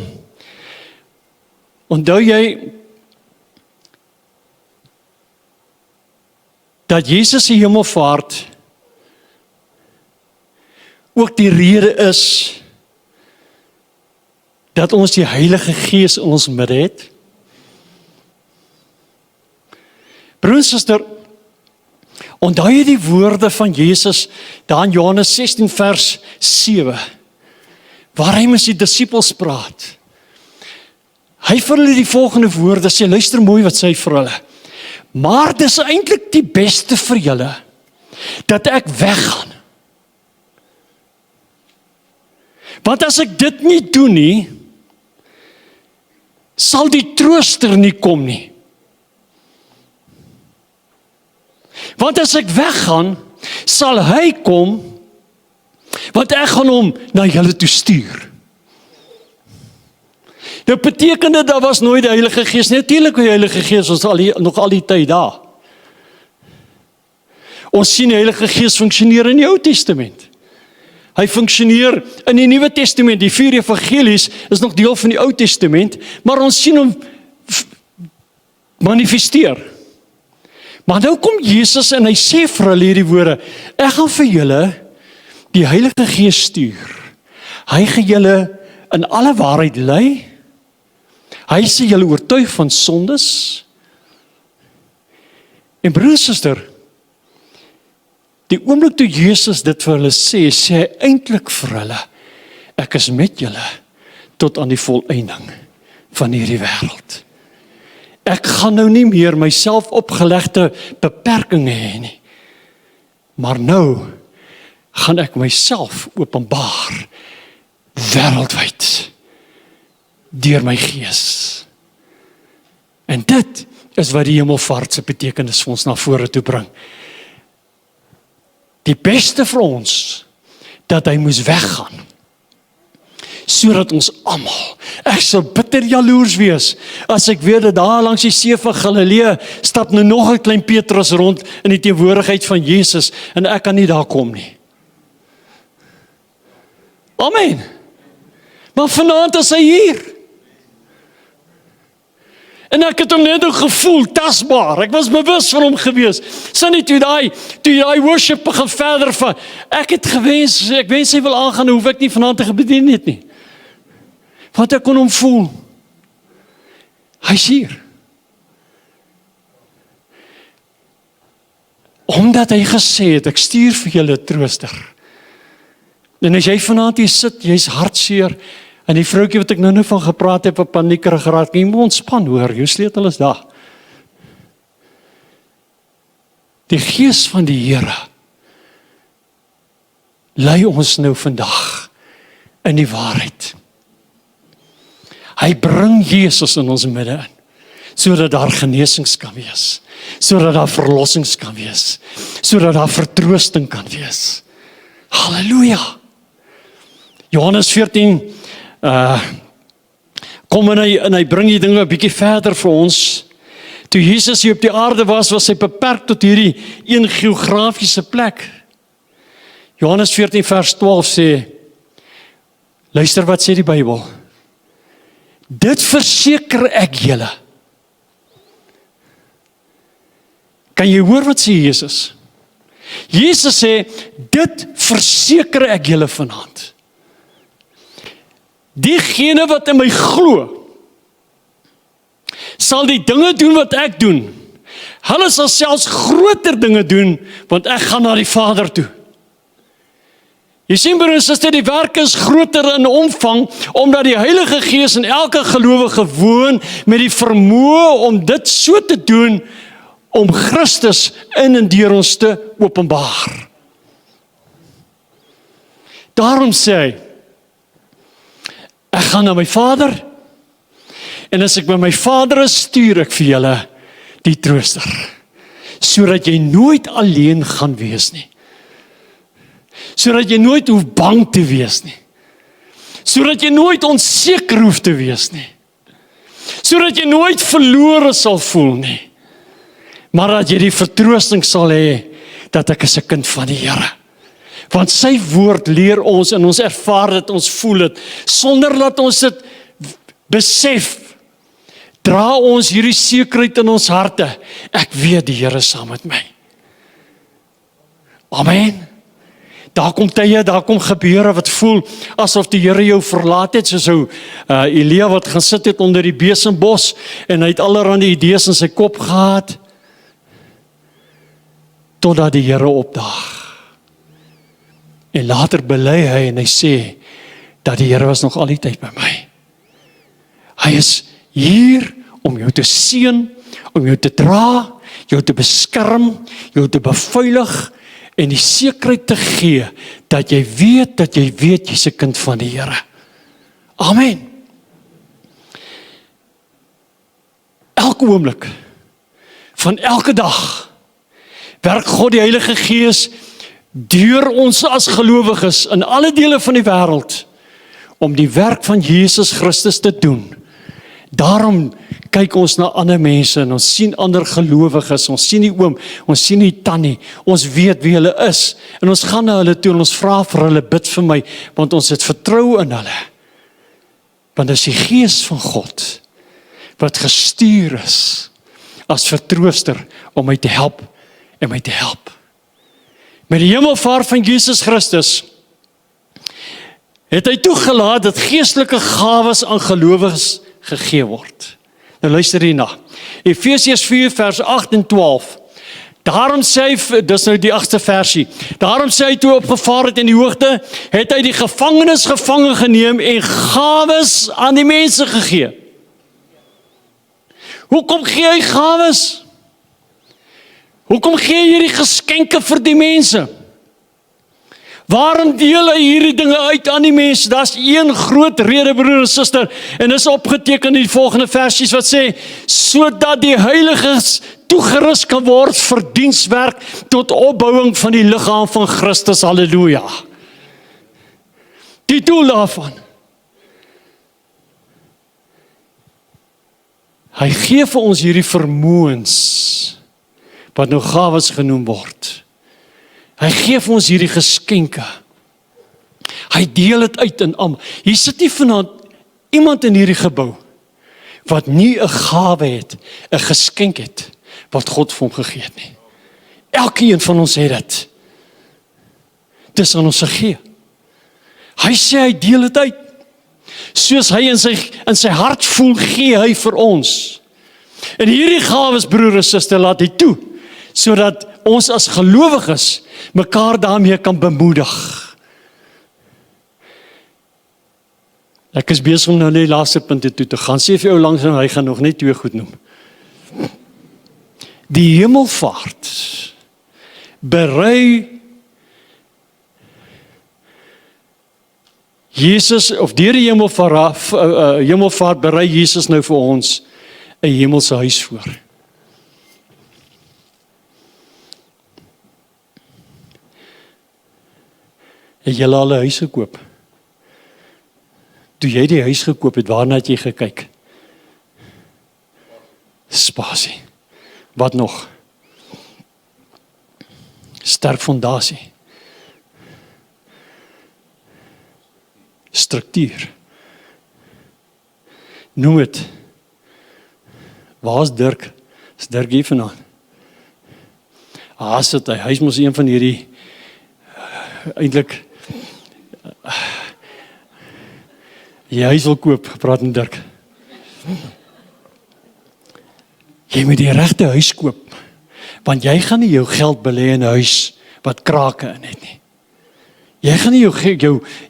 Onthou jy dat Jesus se hemelvaart ook die rede is dat ons die Heilige Gees in ons midde het? Broer en suster, onthou jy die woorde van Jesus daar in Johannes 16 vers 7, waar hy met sy disippels praat? Hy vir hulle die volgende woorde sê, luister mooi wat sê hy vir hulle. Maar dis eintlik die beste vir julle, dat ek weggaan. Want as ek dit nie doen nie, sal die trooster nie kom nie. Want as ek weggaan, sal hy kom, want ek gaan hom na julle toe stuur. Nou beteken dit, daar was nooit die Heilige Gees. Natuurlik die Heilige Gees was nog al die tyd daar. Ons sien die Heilige Gees funksioneer in die Ou Testament. Hy funksioneer in die Nuwe Testament. Die 4 evangelies is nog deel van die Ou Testament, maar ons sien hom manifesteer. Maar nou kom Jesus en hy sê vir hulle hierdie woorde, ek gaan vir julle die Heilige Gees stuur. Hy gaan julle in alle waarheid lei. Hy sê julle oortuig van sondes. En broer en suster, die oomblik toe Jesus dit vir hulle sê hy eintlik vir hulle, ek is met julle tot aan die volëinding van hierdie wêreld. Ek gaan nou nie meer myself opgelegde beperkings hê nie, maar nou gaan ek myself openbaar wêreldwyd deur my Gees. En dit is wat die hemelvaart se betekenis vir ons na vore toe bring. Die beste vir ons, dat hy moes weggaan, sodat ons almal, ek sal bitter jaloers wees, as ek weet dat daar langs die see van Galilea, stap nou nog 'n klein Petrus rond, in die teenwoordigheid van Jesus, en ek kan nie daar kom nie. Amen. Maar vanaand is hy hier. En ek het hom net ook gevoel, tasbaar. Ek was bewus van hom gewees. Sien nie toe daai worship begin verder van. Ek wens hy wil aangaan, hoef ek nie vanaand te bedien het nie. Want ek kon hom voel. Hy's hier. Omdat hy gesê het, ek stuur vir julle 'n trooster. En as jy vanaand hier sit, jy's hartseer, en die vroukie wat ek nou van gepraat het, op paniekerig geraak, jy moet ontspan hoor, jou sleutel is daar. Die Gees van die Here lei ons nou vandag in die waarheid. Hy bring Jesus in ons midde in, sodat daar genesings kan wees, sodat daar verlossings kan wees, sodat daar vertroosting kan wees. Halleluja! Johannes 14, kom en hy bring die dinge 'n bietjie verder vir ons. Toe Jesus hier op die aarde was hy beperk tot hierdie een geografiese plek. Johannes 14 vers 12 sê, luister wat sê die Bybel. Dit verseker ek julle. Kan jy hoor wat sê Jesus? Jesus sê, dit verseker ek julle vanaand. Diegene wat in my glo, sal die dinge doen wat ek doen. Hulle sal selfs groter dinge doen, want ek gaan na die Vader toe. Jy sien broer en suster, die werk is groter in omvang, omdat die Heilige Gees in elke gelowige woon, met die vermoë om dit so te doen, om Christus in en deur ons te openbaar. Daarom sê hy, ek gaan na my Vader, en as ek by my Vader is, stuur ek vir julle die trooster, sodat jy nooit alleen gaan wees nie, sodat jy nooit hoef bang te wees nie, sodat jy nooit onseker hoef te wees nie, sodat jy nooit verlore sal voel nie, maar dat jy die vertroosting sal hê, dat ek is 'n kind van die Here. Want sy woord leer ons, en ons ervaar dit, ons voel dit, sonder dat ons dit besef, dra ons hierdie sekerheid in ons harte, ek weet die Here is saam met my. Amen. Daar kom tye, daar kom gebeure wat voel, asof die Here jou verlaat het, soos Elia wat gaan sit het onder die besembos, en hy het allerhande idees in sy kop gehad, totdat die Here opdaag. En later bely hy en hy sê, dat die Here was nog al die tyd by my. Hy is hier om jou te seën, om jou te dra, jou te beskerm, jou te beveilig, en die sekerheid te gee, dat jy weet, jy's 'n kind van die Here. Amen. elke oomblik, van elke dag, werk God die Heilige Gees deur ons as gelowiges in alle dele van die wêreld, om die werk van Jesus Christus te doen. Daarom kyk ons na ander mense en ons sien ander gelowiges, ons sien die oom, ons sien die tannie, ons weet wie hulle is en ons gaan na hulle toe en ons vra vir hulle, bid vir my, want ons het vertrou in hulle. Want dit is die Gees van God wat gestuur is as vertrooster om my te help en my te help. Met die hemelvaart van Jesus Christus het hy toegelaat dat geestelike gawes aan gelowiges gegee word. Nou luister hierna. Efesiërs 4 vers 8 en 12. Daarom sê hy, dis nou die 8ste versie, daarom sê hy toe opgevaar het in die hoogte, het hy die gevangenes gevangen geneem en gawes aan die mense gegee. Hoekom gee hy gawes? Hoekom gee hy hierdie geskenke vir die mense? Waarom deel hy hierdie dinge uit aan die mense? Daar's een groot rede, broer en suster, en dis opgeteken in die volgende versies wat sê, sodat die heiliges toegerus kan word vir dienswerk tot opbouing van die liggaam van Christus. Halleluja. Die doel daarvan. Hy gee vir ons hierdie vermoëns, wat nou gawes genoem word. Hy gee vir ons hierdie geskenke. Hy deel dit uit in almal. Hier sit nie vanaand iemand in hierdie gebou, wat nie 'n gawe het, 'n geskenk het, wat God vir hom gegee het nie. Elkeen van ons het dit. Dis aan ons gegee. Hy sê hy deel dit uit. Soos hy in sy hart voel, gee hy vir ons. En hierdie gawes, broer en suster, laat hy toe, sodat ons as gelowiges mekaar daarmee kan bemoedig. Ek is besig om nou die laaste punte toe te gaan. Sê vir jou langs en hy gaan nog net 2 goed noem. Die hemelvaart berei Jesus, of deur die hemelvaart berei Jesus nou vir ons 'n hemelse huis voor. Het jy al 'n huis gekoop? Toe jy die huis gekoop het, waarna het jy gekyk? Spasie. Wat nog? Sterk fondasie. Struktuur. Noem het. Waar is Dirk? Is Dirk hier vandaan? Sit hy. Hy is mos een van hierdie eintlik jy huis wil koop, praat met Dirk. Jy moet die regte huis koop, want jy gaan nie jou geld belê in 'n huis wat krake in het nie. Jy gaan nie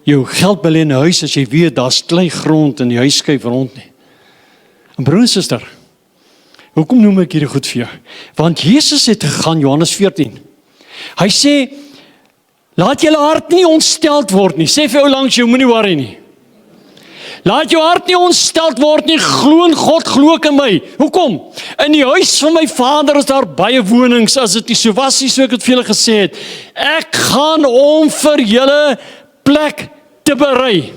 jou geld belê in 'n huis as jy weet daar's klei grond en die huis skuif rond nie. En broer en suster, hoekom noem ek hierdie goed vir jou? Want Jesus het gegaan, Johannes 14. Hy sê, laat julle hart nie ontsteld word nie. Sê vir jou langs jou, moenie worry nie. Laat jou hart nie ontsteld word nie, glo in God, glo in my. Hoekom? In die huis van my Vader is daar baie wonings, as dit nie so was nie, so ek het vir julle gesê het. Ek gaan om vir julle plek te berei.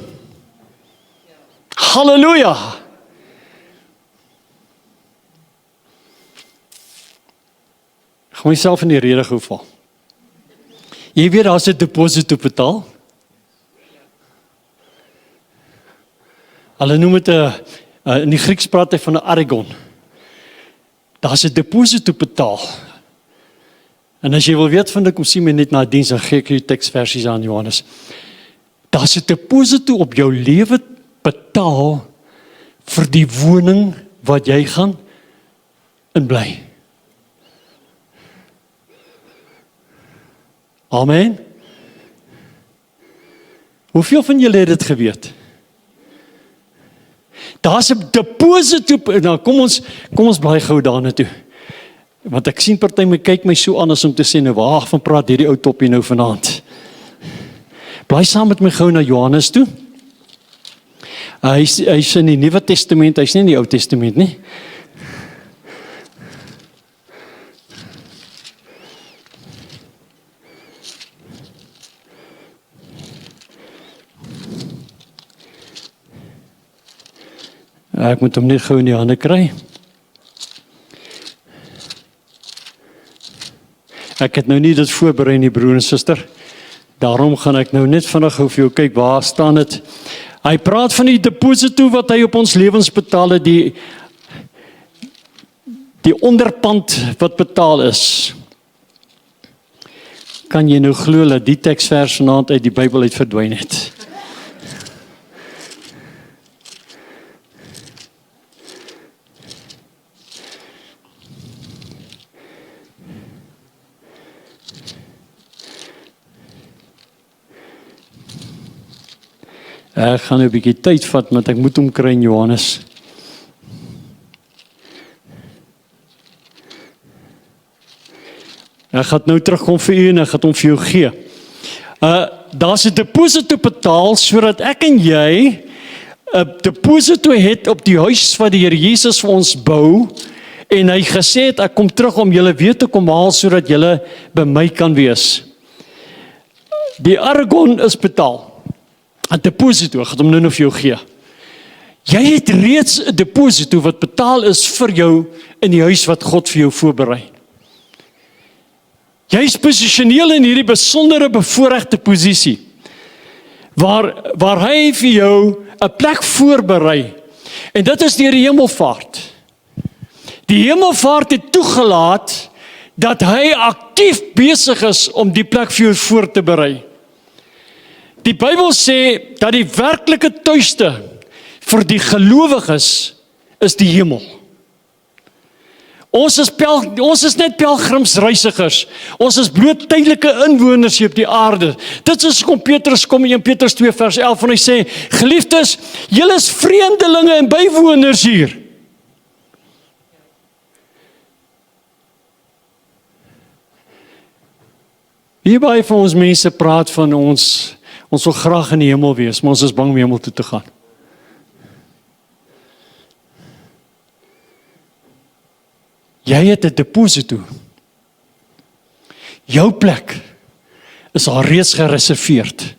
Halleluja. Ek gaan myself in die rede geval. Jy weet, daar is 'n deposit te betaal. Hulle noem dit in die Grieks praat hy van 'n Aragon. Daar's 'n deposit te betaal. En as jy wil weet van dit, kom sien my net na die diens en gee ek jou teksversies aan Johannes. Daar's 'n deposit op jou lewe betaal vir die woning wat jy gaan inbly. Amen. Hoeveel van julle het dit geweet? Daar's 'n deposit op, nou kom ons bly gou daarna toe. Want ek sien party my kyk my so anders om te sê, nou waar van praat hierdie ou toppie nou vanaand. Bly saam met my gou na Johannes toe. Hy's in die Nuwe Testament, hy's nie in die Ou Testament nie. Ek moet hom net gou in die hande kry. Ek het nou nie dit voorberei nie, broer en suster. Daarom gaan ek nou net vinnig gou vir jou kyk, waar staan dit? Hy praat van die deposito wat hy op ons lewens betaal het, die onderpand wat betaal is. Kan jy nou glo dat die teksvers vanaand uit die Bybel uit verdwyn het? Ek gaan nou 'n bietjie tyd vat, want ek moet hom kry in Johannes. Ek gaan nou terugkom vir u en ek gaan hom vir jou gee. Daar's 'n deposito betaal sodat ek en jy 'n deposito het op die huis wat die Here Jesus vir ons bou, en hy gesê het, ek kom terug om julle weer te kom haal sodat julle by my kan wees. Die argon is betaal. 'n Deposito, ek gaan hom nou vir jou gee. Jy het reeds 'n deposito wat betaal is vir jou in die huis wat God vir jou voorberei. Jy is posisioneel in hierdie besondere bevoorregte posisie, waar hy vir jou 'n plek voorberei, en dit is deur die hemelvaart. Die hemelvaart het toegelaat dat hy aktief besig is om die plek vir jou voor te berei. Die Bybel sê dat die werklike tuiste vir die gelowiges is die hemel. Ons is net pelgrimsreisigers. Ons is bloot tydelike inwoners hier op die aarde. Dit is kom Petrus kom in 1 Petrus 2 vers 11 en hy sê, geliefdes, julle is vreemdelinge en bywoners hier. Wie baie van ons mense praat van ons wil graag in die hemel wees, maar ons is bang om hemel toe te gaan. Jy het 'n deposito. Jou plek is al reeds gereserveerd.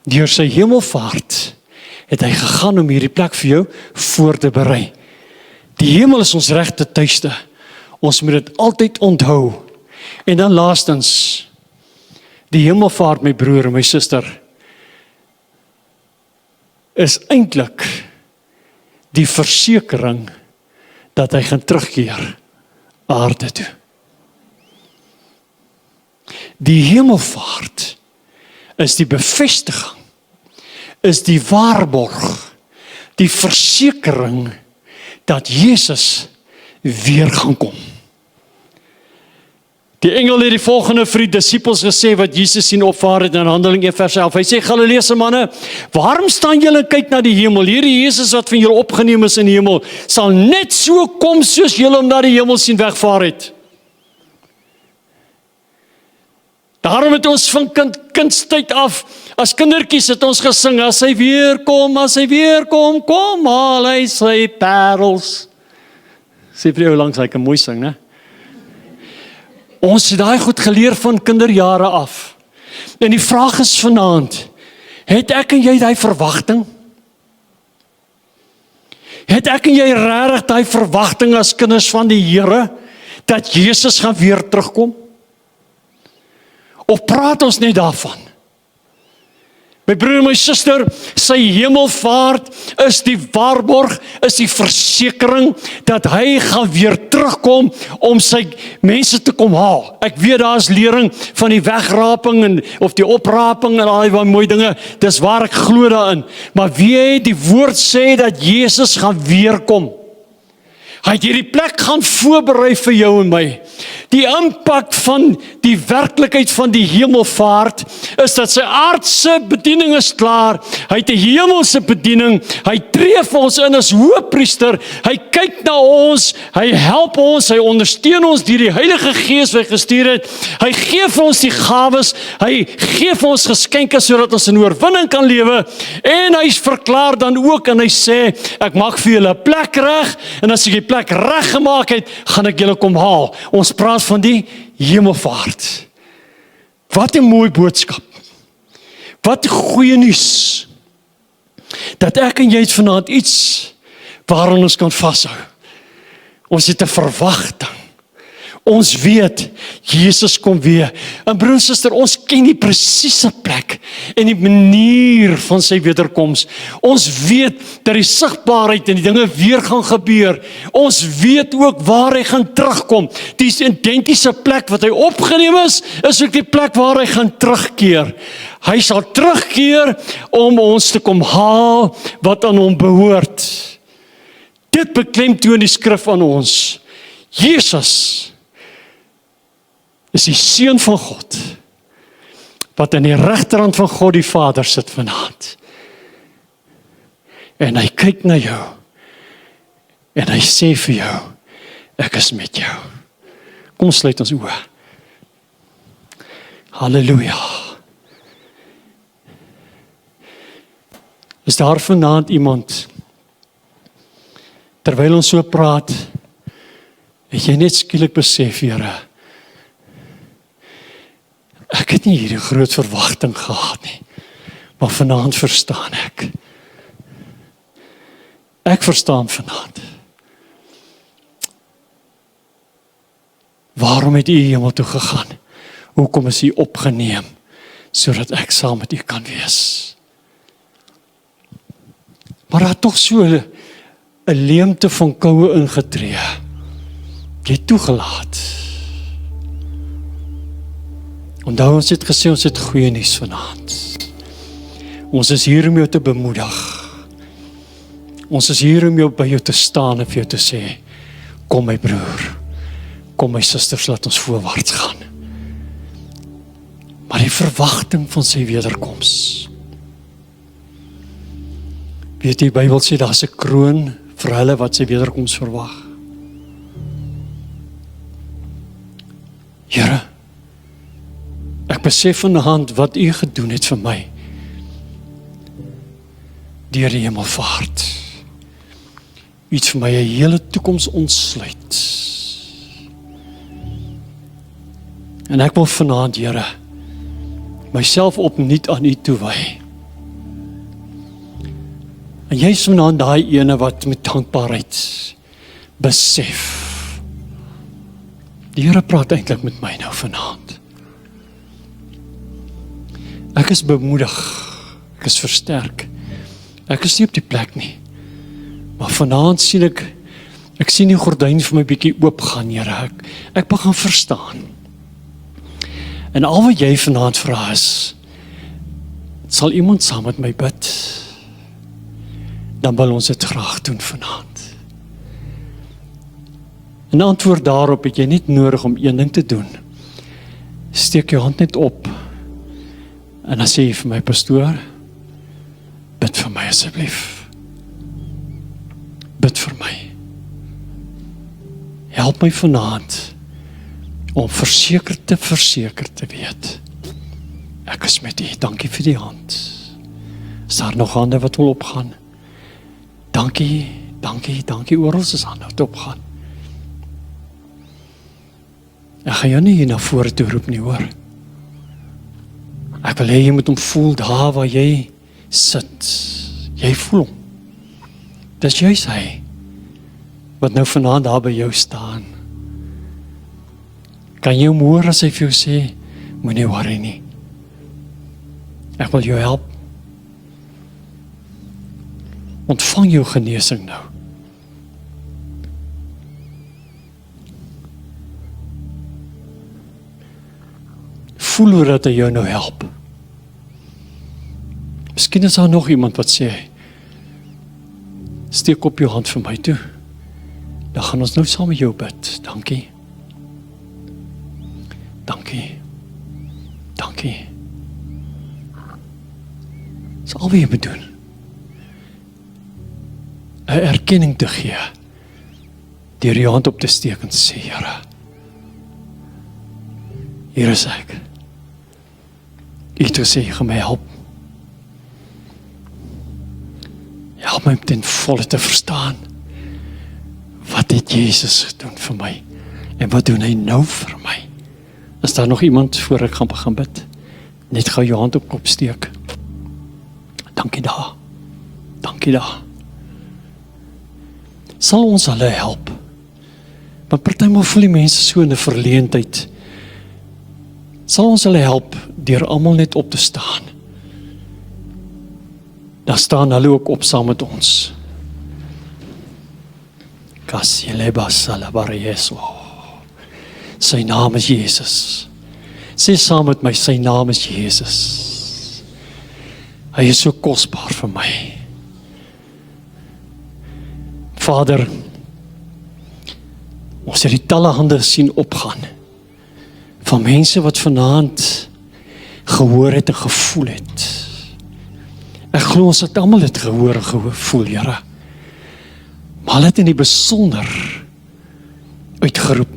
Deur sy hemelvaart het hy gegaan om hierdie plek vir jou voor te berei. Die hemel is ons regte tuiste. Ons moet dit altyd onthou. En dan laastens, die hemelvaart, my broer en my suster, is eintlik die versekering dat hy gaan terugkeer aarde toe. Die hemelvaart is die bevestiging, is die waarborg, die versekering dat Jesus weer gaan kom. Die engel het die volgende vir die disippels gesê wat Jesus sien opvaar het in Handeling 1 vers 11. Hy sê, Galileese manne, waarom staan julle en kyk na die hemel? Hierdie Jesus wat van julle opgeneem is in die hemel, sal net so kom soos julle hom na die hemel sien wegvaar het. Daarom het ons van kindstyd af, as kindertjies het ons gesing, as hy weer kom, kom haal hy sy parels. Sê vir jou langs, hy kan mooi sing, né? Ons het daai goed geleer van kinderjare af. En die vraag is vanaand, het ek en jy daai verwagting? Het ek en jy regtig daai verwagting as kinders van die Here, dat Jesus gaan weer terugkom? Of praat ons net daarvan? My broer en my suster, sy hemelvaart is die waarborg, is die versekering dat hy gaan weer terugkom om sy mense te kom haal. Ek weet daar is lering van die wegraping of die opraping en al die mooi dinge, dis waar ek glo daarin. Maar wie die woord sê dat Jesus gaan weer kom? Hy het hierdie plek gaan voorberei vir jou en my. Die impak van die werklikheid van die hemelvaart is dat sy aardse bediening is klaar. Hy het 'n hemelse bediening. Hy tree vir ons in as hoëpriester. Hy kyk na ons, hy help ons, hy ondersteun ons deur die Heilige Gees wat hy gestuur het. Hy gee vir ons die gawes, hy gee vir ons geskenke sodat ons in oorwinning kan lewe. En hy verklaar dan ook en hy sê, ek maak vir julle 'n plek reg en as ek die plek reg gemaak het, gaan ek julle kom haal. Ons praat van die hemelvaart. Wat 'n mooi boodskap. Wat 'n goeie nuus. Dat ek en jy het vanaand iets waaraan ons kan vashou. Ons het 'n verwagting. Ons weet, Jesus kom weer. En broer en suster, ons ken die presiese plek en die manier van sy wederkoms. Ons weet dat die sigbaarheid en die dinge weer gaan gebeur. Ons weet ook waar hy gaan terugkom. Die identiese plek wat hy opgeneem is ook die plek waar hy gaan terugkeer. Hy sal terugkeer om ons te kom haal wat aan hom behoort. Dit beklemtoon die skrif aan ons. Jesus is die Seun van God, wat aan die regterhand van God die Vader sit vanaand. En hy kyk na jou, en hy sê vir jou, ek is met jou. Kom sluit ons oë. Halleluja. Is daar vanaand iemand, terwyl ons so praat, het jy net skielik besef, Here, ek het nie hierdie groot verwagting gehad nie, maar vanaand verstaan ek. Ek verstaan vanaand. Waarom het u hemel toe gegaan? Hoekom is u opgeneem, sodat ek saam met u kan wees? Maar daar het toch so 'n leemte van koue ingetree. Jy het toegelaat. Onthou, ons het gesê, ons het goeie nuus vanaand. Ons is hier om jou te bemoedig. Ons is hier om jou by jou te staan en vir jou te sê, kom my broer, kom my susters, laat ons voorwaarts gaan. Maar die verwagting van sy wederkoms. Weet jy, die Bybel sê, daar is 'n kroon vir hulle wat sy wederkoms verwag. Here, ek besef vanaand wat u gedoen het vir my, deur die hemelvaart. U het vir my 'n hele toekoms ontsluit. En ek wil vanaand, Here, myself opnuut aan u toewy. En jy is vanaand daai ene wat met dankbaarheid besef. Die Here praat eintlik met my nou vanaand. Ek is bemoedig, ek is versterk. Ek is nie op die plek nie. Maar vanaand sien ek sien die gordyn vir my bietjie oopgaan, Here. Ek begin verstaan. En al wat jy vanaand vra is, sal iemand saam met my bid? Dan wil ons dit graag doen vanaand. In antwoord daarop het jy net nodig om een ding te doen. Steek jou hand net op. En dan sê jy vir my, pastoor, bid vir my asseblief. Bid vir my. Help my vanaand om verseker te weet. Ek is met u. Dankie vir die hand. Is daar nog hande wat wil opgaan? Dankie, oral is hande wat opgaan. Ek gaan jou nie hier na vore toe roep nie, hoor. Ek wil hê jy moet hom voel daar waar jy sit. Jy voel hom. Dis juist hy wat nou vanaand daar by jou staan. Kan jy hom hoor as hy vir jou sê, moenie worry nie. Ek wil jou help. Ontvang jou genesing nou. Voel hoe dat hy jou nou help. Miskien is daar nog iemand wat sê, steek op jou hand vir my toe. Dan gaan ons nou saam met jou bid. Dankie. Dis al wat jy moet doen. 'n erkenning te gee, deur jou hand op te steek en te sê, Here, hier is ek. U het gesê, jy gaan my help. Help my om ten volle te verstaan, wat het Jesus gedoen vir my, en wat doen hy nou vir my? Is daar nog iemand voor ek gaan begin bid? Net gou jou hand op kop steek. Dankie daar. sal ons hulle help. Maar partymal voel die mense so in 'n verleentheid. Sal ons hulle help deur almal net op te staan. Dan staan hulle ook op saam met ons. Kasieleba salabare Jesu. Sy naam is Jesus. Sê saam met my, sy naam is Jesus. Hy is so kosbaar vir my. Vader, ons het die talle hande sien opgaan van mense wat vanaand gehoor het en gevoel het. Ek glo ons het almal dit gehoor en gevoel, Here. Maar hulle het in die besonder uitgeroep.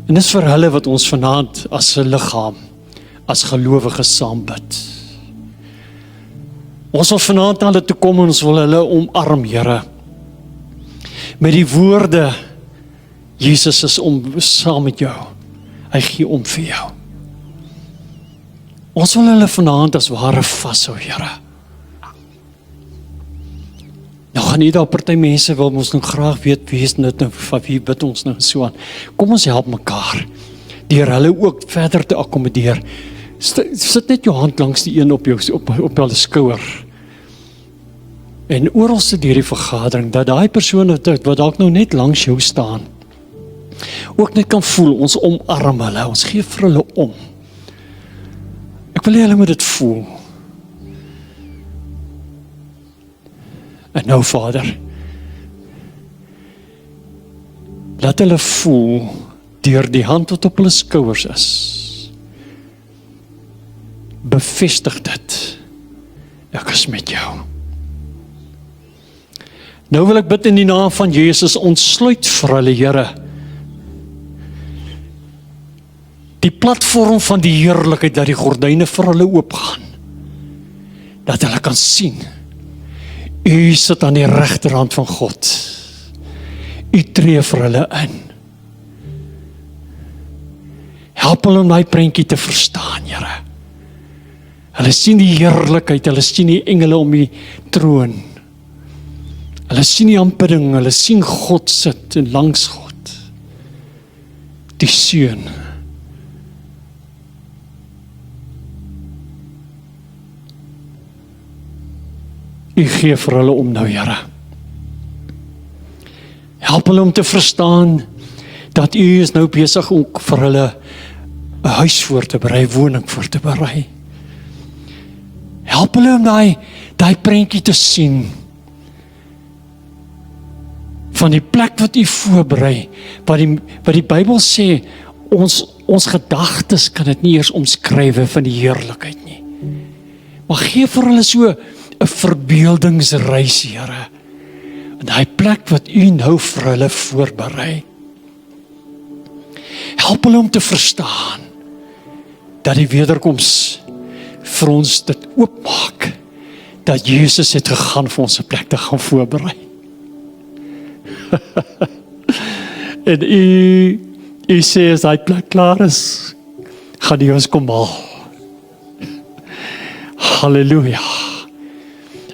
En dis vir hulle wat ons vanaand as 'n liggaam, as gelowiges saam bid. Ons wil vanaand na hulle toe kom en ons wil hulle omarm, Here. Met die woorde, Jesus is saam met jou. Hy gee om vir jou. Ons wil hulle vanaand as ware vashou, Here. Nou gaan nie daar party mense wil ons nou graag weet wie is dit nou, van wie bid ons nou so aan. Kom ons help mekaar, deur hulle ook verder te akkommodeer. Sit net jou hand langs die een op hulle skouer. En oralste deur die vergadering, dat daai persoon wat dalk nou net langs jou staan, ook net kan voel, ons omarm hulle, ons gee vir hulle om. Ek wil hê hulle moet dit voel. En nou, Vader, laat hulle voel, deur die hand wat op hulle skouers is, bevestig dit, ek is met jou. Nou wil ek bid in die naam van Jesus, ontsluit vir hulle, Here, die platform van die heerlikheid, dat die gordyne vir hulle oopgaan, dat hulle kan sien, U sit aan die regterhand van God, U tree vir hulle in. Help hulle om die prentjie te verstaan, Here. Hulle sien die heerlikheid, hulle sien die engele om die troon. Hulle sien die aanbidding, hulle sien God sit en langs God. Die Seun. U gee vir hulle om nou, Here. Help hulle om te verstaan dat U is nou besig om vir hulle 'n huis voor te berei, woning voor te berei. Help hulle om daai prentjie te sien van die plek wat U voorberei, wat die Bybel sê, ons gedagtes kan dit nie eers omskryf van die heerlikheid nie. Maar gee vir hulle so 'n verbeeldingsreis, Here, in daai plek wat U nou vir hulle voorberei. Help hulle om te verstaan dat die wederkoms vir ons dit oopmaak, dat Jesus het gegaan vir ons 'n plek te gaan voorberei. En U sê as hy plek klaar is, gaan U ons kom haal. Halleluja.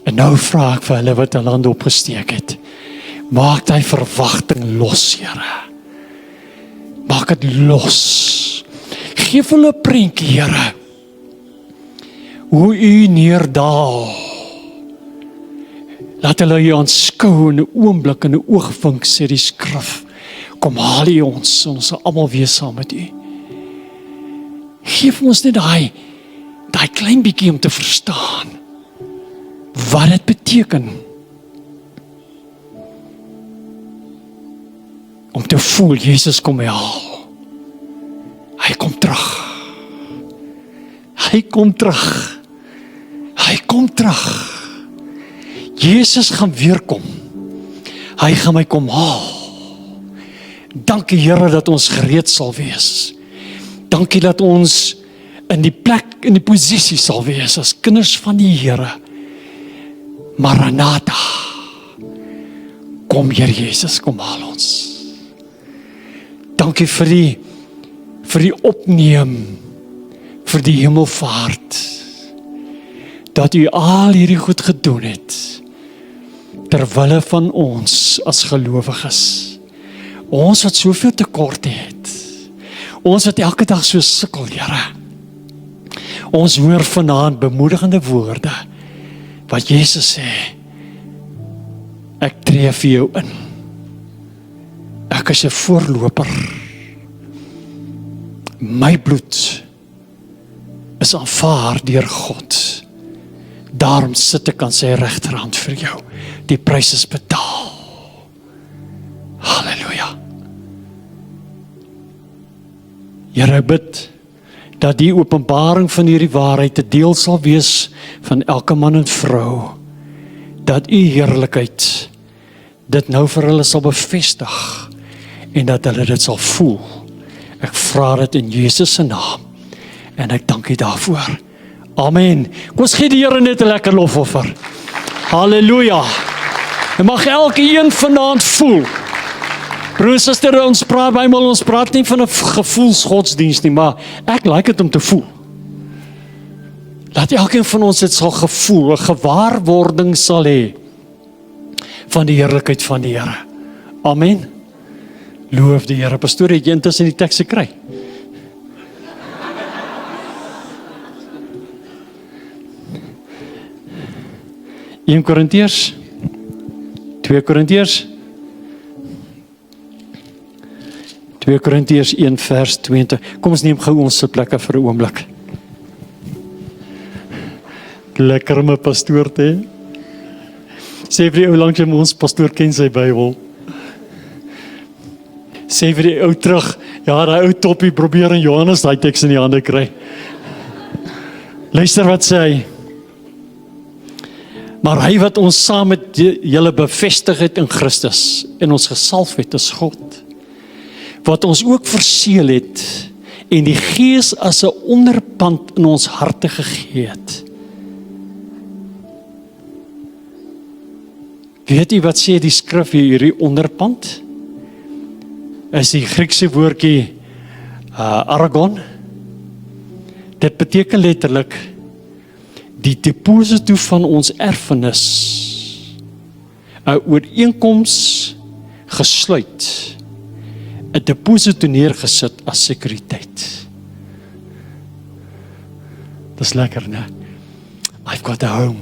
En nou vra ek vir hulle wat hulle hande opgesteek het, maak die verwagting los, Here. Maak dit los. Geef hulle 'n prentjie, Here, hoe U neerdaal. Laat hulle U aanskou in 'n oomblik, in 'n oogwink, sê die skrif. Kom haal U ons, ons sal almal wees saam met U. Geef ons net daai klein bietjie om te verstaan wat dit beteken om te voel, Jesus kom my haal. Hy kom terug. Hy kom terug. Hy kom terug. Jesus gaan weer kom. Hy gaan my kom haal. Dankie, Here, dat ons gereed sal wees. Dankie dat ons in die plek, in die posisie sal wees as kinders van die Here. Maranatha. Kom, Here Jesus, kom haal ons. Dankie vir die opneem, vir die hemelvaart, dat U al hierdie goed gedoen het, ter wille van ons as gelowiges. Ons wat soveel tekorte het. Ons wat elke dag so sukkel, Here. Ons hoor vanaand bemoedigende woorde, wat Jesus sê, ek tree vir jou in. Ek is 'n voorloper. My bloed is aanvaar deur God. Daarom sit ek aan sy regterhand vir jou. Die prys is betaal. Halleluja. Here, ek bid dat die openbaring van hierdie waarheid 'n deel sal wees van elke man en vrou. Dat u heerlikheid dit nou vir hulle sal bevestig en dat hulle dit sal voel. Ek vra dit in Jesus se naam en ek dank u daarvoor. Amen. Kom ons gee die Here net 'n lekker lofoffer. Halleluja. En mag elke een vanaand voel. Broer, suster, ons praat nie van 'n gevoelsgodsdienst nie, maar ek like dit om te voel. Laat elkeen van ons dit sal gevoel, 'n gewaarwording sal hê van die heerlikheid van die Here. Amen. Loof die Here. Pastoor, het jy intussen die teks gekry? In Korintiërs, 2 Korintiërs 1 vers 22. Kom ons neem gou ons sitplekke vir 'n oomblik. Lekker om 'n pastoor te hê. Sê vir die ou langs hom, ons pastoor ken sy Bybel. Sê vir die ou terug, ja, daai ou toppie probeer in Johannes daai teks in die hande kry. Luister wat sê hy. Maar hy wat ons saam met julle bevestig het in Christus en ons gesalf het is God. Wat ons ook verseël het en die Gees as 'n onderpand in ons harte gegee het. Weet jy wat sê die skrif hierdie onderpand? Is die Griekse woordjie aragon. Dit beteken letterlik die deposito van ons erfenis, 'n ooreenkoms gesluit, 'n deposito neergesit as sekuriteit. Dis lekker, né? I've got a home.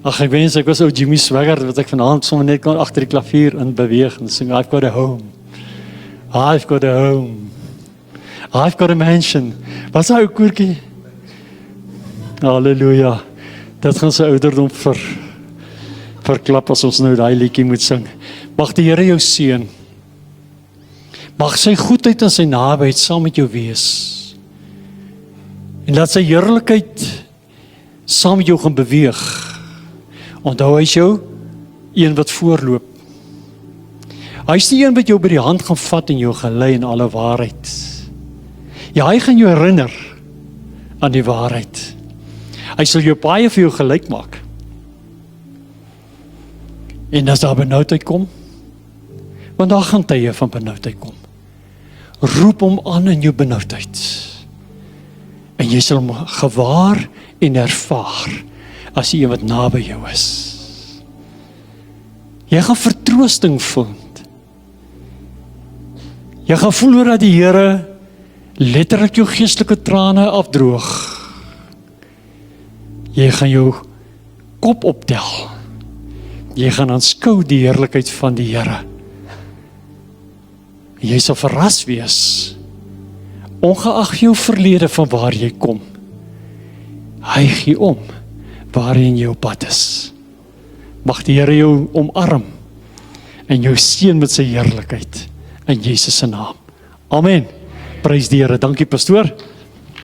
Ag, ek wens ek was ou Jimmy Swaggart wat ek vanaand sommer net kan agter die klavier in beweeg en sing I've got a home. I've got a home. I've got a mansion. Wat sou ek koortjie? Halleluja. Dit gaan sy ouderdom verklap as ons nou daai liedjie moet sing. Mag die Here jou seën. Mag sy goedheid en sy nabyheid saam met jou wees. En laat sy heerlikheid saam met jou gaan beweeg. Onthou hy is jou een wat voorloop. Hy is die een wat jou by die hand gaan vat en jou gaan lei in alle waarheid. Ja, hy gaan jou herinner aan die waarheid. Hy sal jou baie vir jou gelyk maak. En as daar benoudheid kom, want daar gaan tye van benoudheid kom. Roep hom aan in jou benoudheid. En jy sal hom gewaar en ervaar as jy wat naby jou is. Jy gaan vertroosting vind. Jy gaan voel dat die Here letterlik jou geestelike trane afdroog. Jy gaan jou kop optel. Jy gaan aanskou die heerlikheid van die Here. Jy sal verras wees, ongeag jou verlede van waar jy kom. Hy gee om waarin jy op pad is. Mag die Here jou omarm en jou seën met sy heerlikheid in Jesus se naam. Amen. Prys die Here. Dankie pastoor.